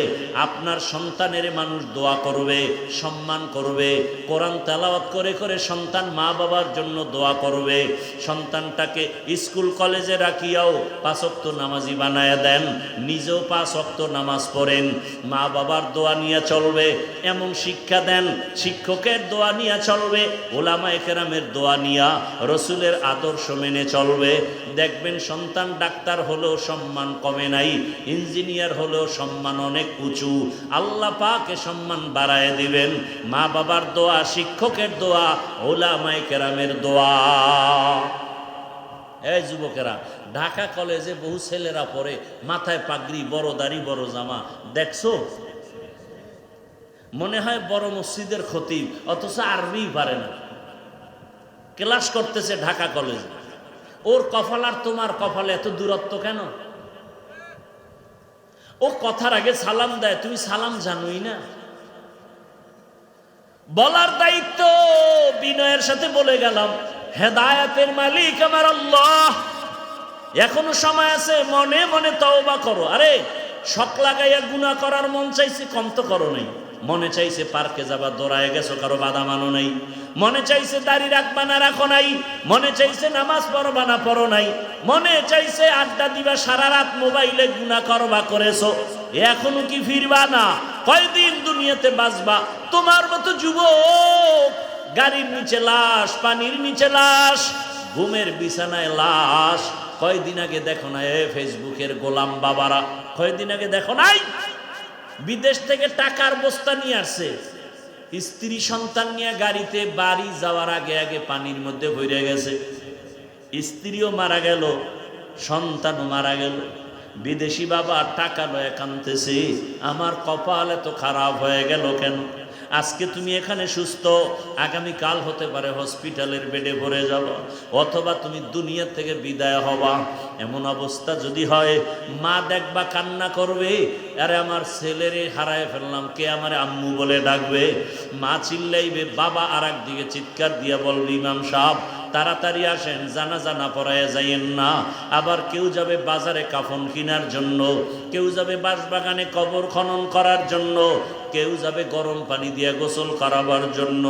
আপনার সন্তানের মানুষ দোয়া করবে, সম্মান করবে। কোরআন তেলাওয়াত করে করে সন্তান মা বাবার জন্য দোয়া করবে। সন্তানটাকে স্কুল কলেজে রাখিয়াও 5 ওয়াক্ত নামাজি বানায়া দেন, নিজেও 5 ওয়াক্ত নামাজ পড়েন, মা বাবার দোয়া নিয়ে চলবে এমন শিক্ষা দেন, শিক্ষকের দোয়া নিয়ে চলবে, ওলামায়ে কেরামের দোয়া নিয়া, রসুলের আদর্শ মেনে চলবে। দেখবেন সন্তান ডাক্তার হলেও সম্মান কমে নাই, ইঞ্জিনিয়ার হলেও সম্মান অনেক উঁচু। আল্লাহ পাকে সম্মান বাড়ায় দিবেন। মা বাবার দোয়া, শিক্ষকের দোয়া, ওলামায়ে কেরামের দোয়া। এই যুবকেরা, ঢাকা কলেজে বহু ছেলেরা পড়ে, মাথায় পাগড়ি, বড় দাড়ি, বড় জামা, দেখছো? মনে হয় বড় মসজিদের খতিব, অথচ আরবি পারে না, ক্লাস করতেছে ঢাকা কলেজে। ওর কপাল আর তোমার কপালে এত দূরত্ব কেন? ও কথার আগে সালাম দেয়, তুমি সালাম জানোই না। বলার দায়িত্ব বিনয়ের সাথে বলে গেলাম, হেদায়েতের মালিক আমার আল্লাহ। এখনো সময় আছে, মনে মনে তওবা করো। আরে শক লাগাইয়া গুনাহ করার মন চাইছে, কম তো করো নাই। মনে চাইছে পার্কে যাবা, দৌড়ায় গেছো, কারো বাধা মানো নাই। মনে চাইছে দাড়ি রাখবা না, রাখো নাই। মনে চাইছে নামাজ পড়বা না, পড়ো নাই। মনে চাইছে আড্ডা দিবা, সারা রাত মোবাইলে গুনাহ করবা, করেছো। এখনো কি ফিরবা না? কয়দিন দুনিয়াতে বাঁচবা? তোমার মতো যুবক গাড়ির নিচে লাশ, পানির নিচে লাশ, ঘুমের বিছানায় লাশ। কয়দিন আগে দেখো না ফেসবুকের গোলাম বাবারা, কয়দিন আগে দেখো নাই বিদেশ থেকে টাকার বস্তা নিয়ে আসছে, স্ত্রী সন্তান নিয়ে গাড়িতে বাড়ি যাওয়ার আগে আগে পানির মধ্যে ভরে গেছে। স্ত্রীও মারা গেল, সন্তানও মারা গেল। বিদেশি বাবা টাকা লয়ে কাঁদতেছে, আমার কপাল এত খারাপ হয়ে গেল কেন? আজকে তুমি এখানে সুস্থ, আগামী কাল হতে পারে হসপিটালের বেডে ভরে যাব, অথবা তুমি দুনিয়া থেকে বিদায় হবা। এমন অবস্থা যদি হয়, মা দেখবা কান্না করবে, আরে আমার ছেলেরে হারায় ফেললাম, কে আমারে আম্মু বলে ডাকবে? মা চিল্লাইবে, বাবা আর একদিকে চিৎকার দিয়া বলবে, ইমাম সাহেব তাড়াতাড়ি আসেন, জানাজা না পড়ায় যাইয়েন না। আবার কেউ যাবে বাজারে কাফন কেনার জন্য, কেউ যাবে বাঁশবাগানে কবর খনন করার জন্য, কেউ যাবে গরম পানি দিয়ে গোসল করাবার জন্য।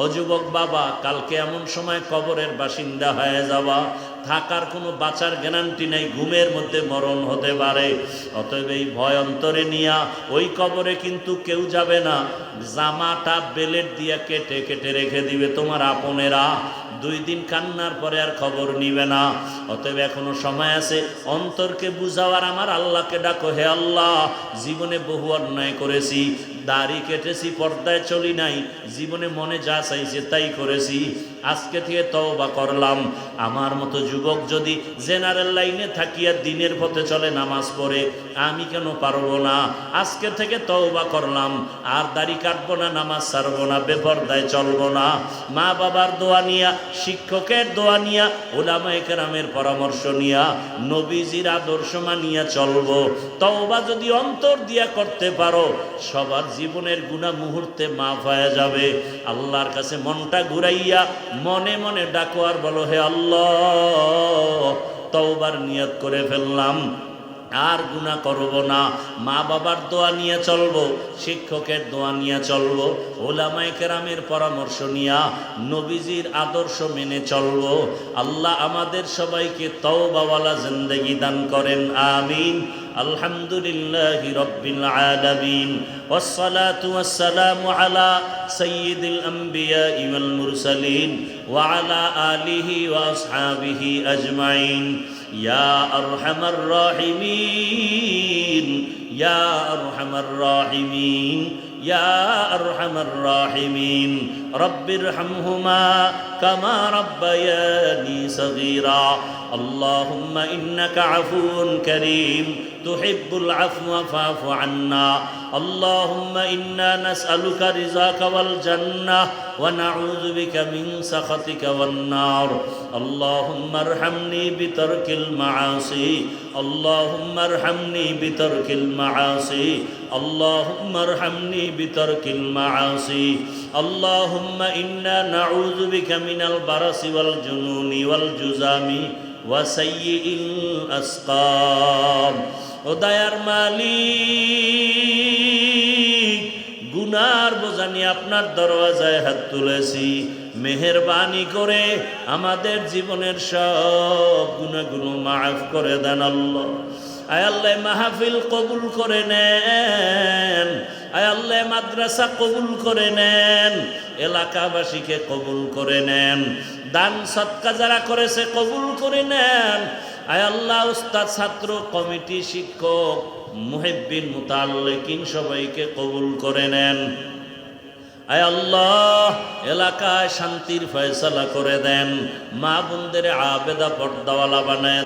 ও যুবক বাবা, কালকে এমন সময় কবরের বাসিন্দা হয়ে যাওয়া, থাকার কোনো বাঁচার গ্যারান্টি নেই, ঘুমের মধ্যে মরণ হতে পারে। অতএব এই ভয় অন্তরে নিয়া ওই কবরে কিন্তু কেউ যাবে না, জামাটা বেলেট দিয়া কেটে কেটে রেখে দিবে তোমার আপনেরা। 2 দিন কান্নার পরে আর খবর নিবে না। অতএব এখনো সময় আছে, অন্তরকে বুঝাওয়ার, আমার আল্লাহকে ডাকো, হে আল্লাহ জীবনে বহু অন্যায় করেছি, দাড়ি কেটেছি, পর্দায় চলি নাই, জীবনে মনে যা চাইছে তাই করেছি, আজকে থেকে তওবা করলাম। আমার মতো যুবক যদি জেনারেল লাইনে থাকিয়া দিনের পথে চলে, নামাজ পড়ে, আমি কেন পারবো না? আজকে থেকে তওবা করলাম, আর দাড়ি কাটবো না, নামাজ ছাড়বো না, বেপরদায় চলবো না। মা বাবার দোয়া নিয়া, শিক্ষকের দোয়া নিয়া, উলামায়ে কেরামের পরামর্শ নিয়া, নবীজির আদর্শ মানিয়া চলবো। তওবা যদি অন্তর দিয়া করতে পারো, সবার জীবনের গুনাহ মুহূর্তে মাফ হয়ে যাবে। আল্লাহর কাছে মনটা ঘুরাইয়া মনে মনে ডাকো আর বলো, হে আল্লাহ তওবার নিয়ত করে ফেললাম, আর গুনাহ করব না। মা বাবার দোয়া নিয়ে চলবো, শিক্ষকের দোয়া নিয়ে চলবো, উলামায়ে কেরামের পরামর্শ নিয়া, নবীজির আদর্শ মেনে চলবো। আল্লাহ আমাদের সবাইকে তওবাওয়ালা জিন্দেগি দান করেন, আমিন। আলহামদুলিল্লাহি রাব্বিল আলামিন, ওয়াসসালাতু ওয়াসসালামু আলা সাইয়্যিদিল আমবিয়া ওয়াল মুরসালিন ওয়া আলা আলিহি ওয়া আসহাবিহি আজমাইন। ইয়া আরহামার রাহিমিন, ইয়া আরহামার রাহিমিন, ইয়া আরহামার রাহিমিন। রব্বিরহামহুমা কামা রাব্বায়ানি সগীরা। আল্লাহুম্মা ইন্নাকা আফুউন কারীম তুহিব্বুল আফওয়া ফা'ফু আন্না। আল্লাহুম্মা ইন্না নাসআলুকা রিযাকা ওয়াল জান্নাহ ওয়া নাউযু বিকা মিন সাখাতিকা ওয়ান নার। আল্লাহুম্মা আরহামনি বিতারকিল মাআসি, আল্লাহুম্মা আরহামনি বিতারকিল মাআসি, আল্লাহুম্মা আরহামনি বিতারকিল মাআসি। আল্লাহুম্মা ইন্না নাউযু বিকা মিনাল বারাসি ওয়াল জুনুনি ওয়াল জুযামি ওয়া সাইয়্যিল আসকাম। ও দয়ার মালিক, গুনার বোঝা নিয়ে আপনার দরওয়াজায় হাত তুলেছি, মেহেরবানি করে আমাদের জীবনের সব গুনাহগুলো মাফ করে দেন আল্লাহ। আয় আল্লাহ মাহফিল কবুল করে নেন, আয় আল্লাহ মাদ্রাসা কবুল করে নেন, এলাকাবাসীকে কবুল করে নেন, দান সদকা যারা করেছে কবুল করে নেন। আয় আল্লাহ উস্তাদ, ছাত্র, কমিটি, শিক্ষক, মুহিব্বিন, মুতাআল্লিকিন সবাইকে কবুল করে নেন। আয় আল্লাহ এলাকায় শান্তির ফয়সালা করে দেন, মা বোনদের আবেদা পর্দাওয়ালা বানায়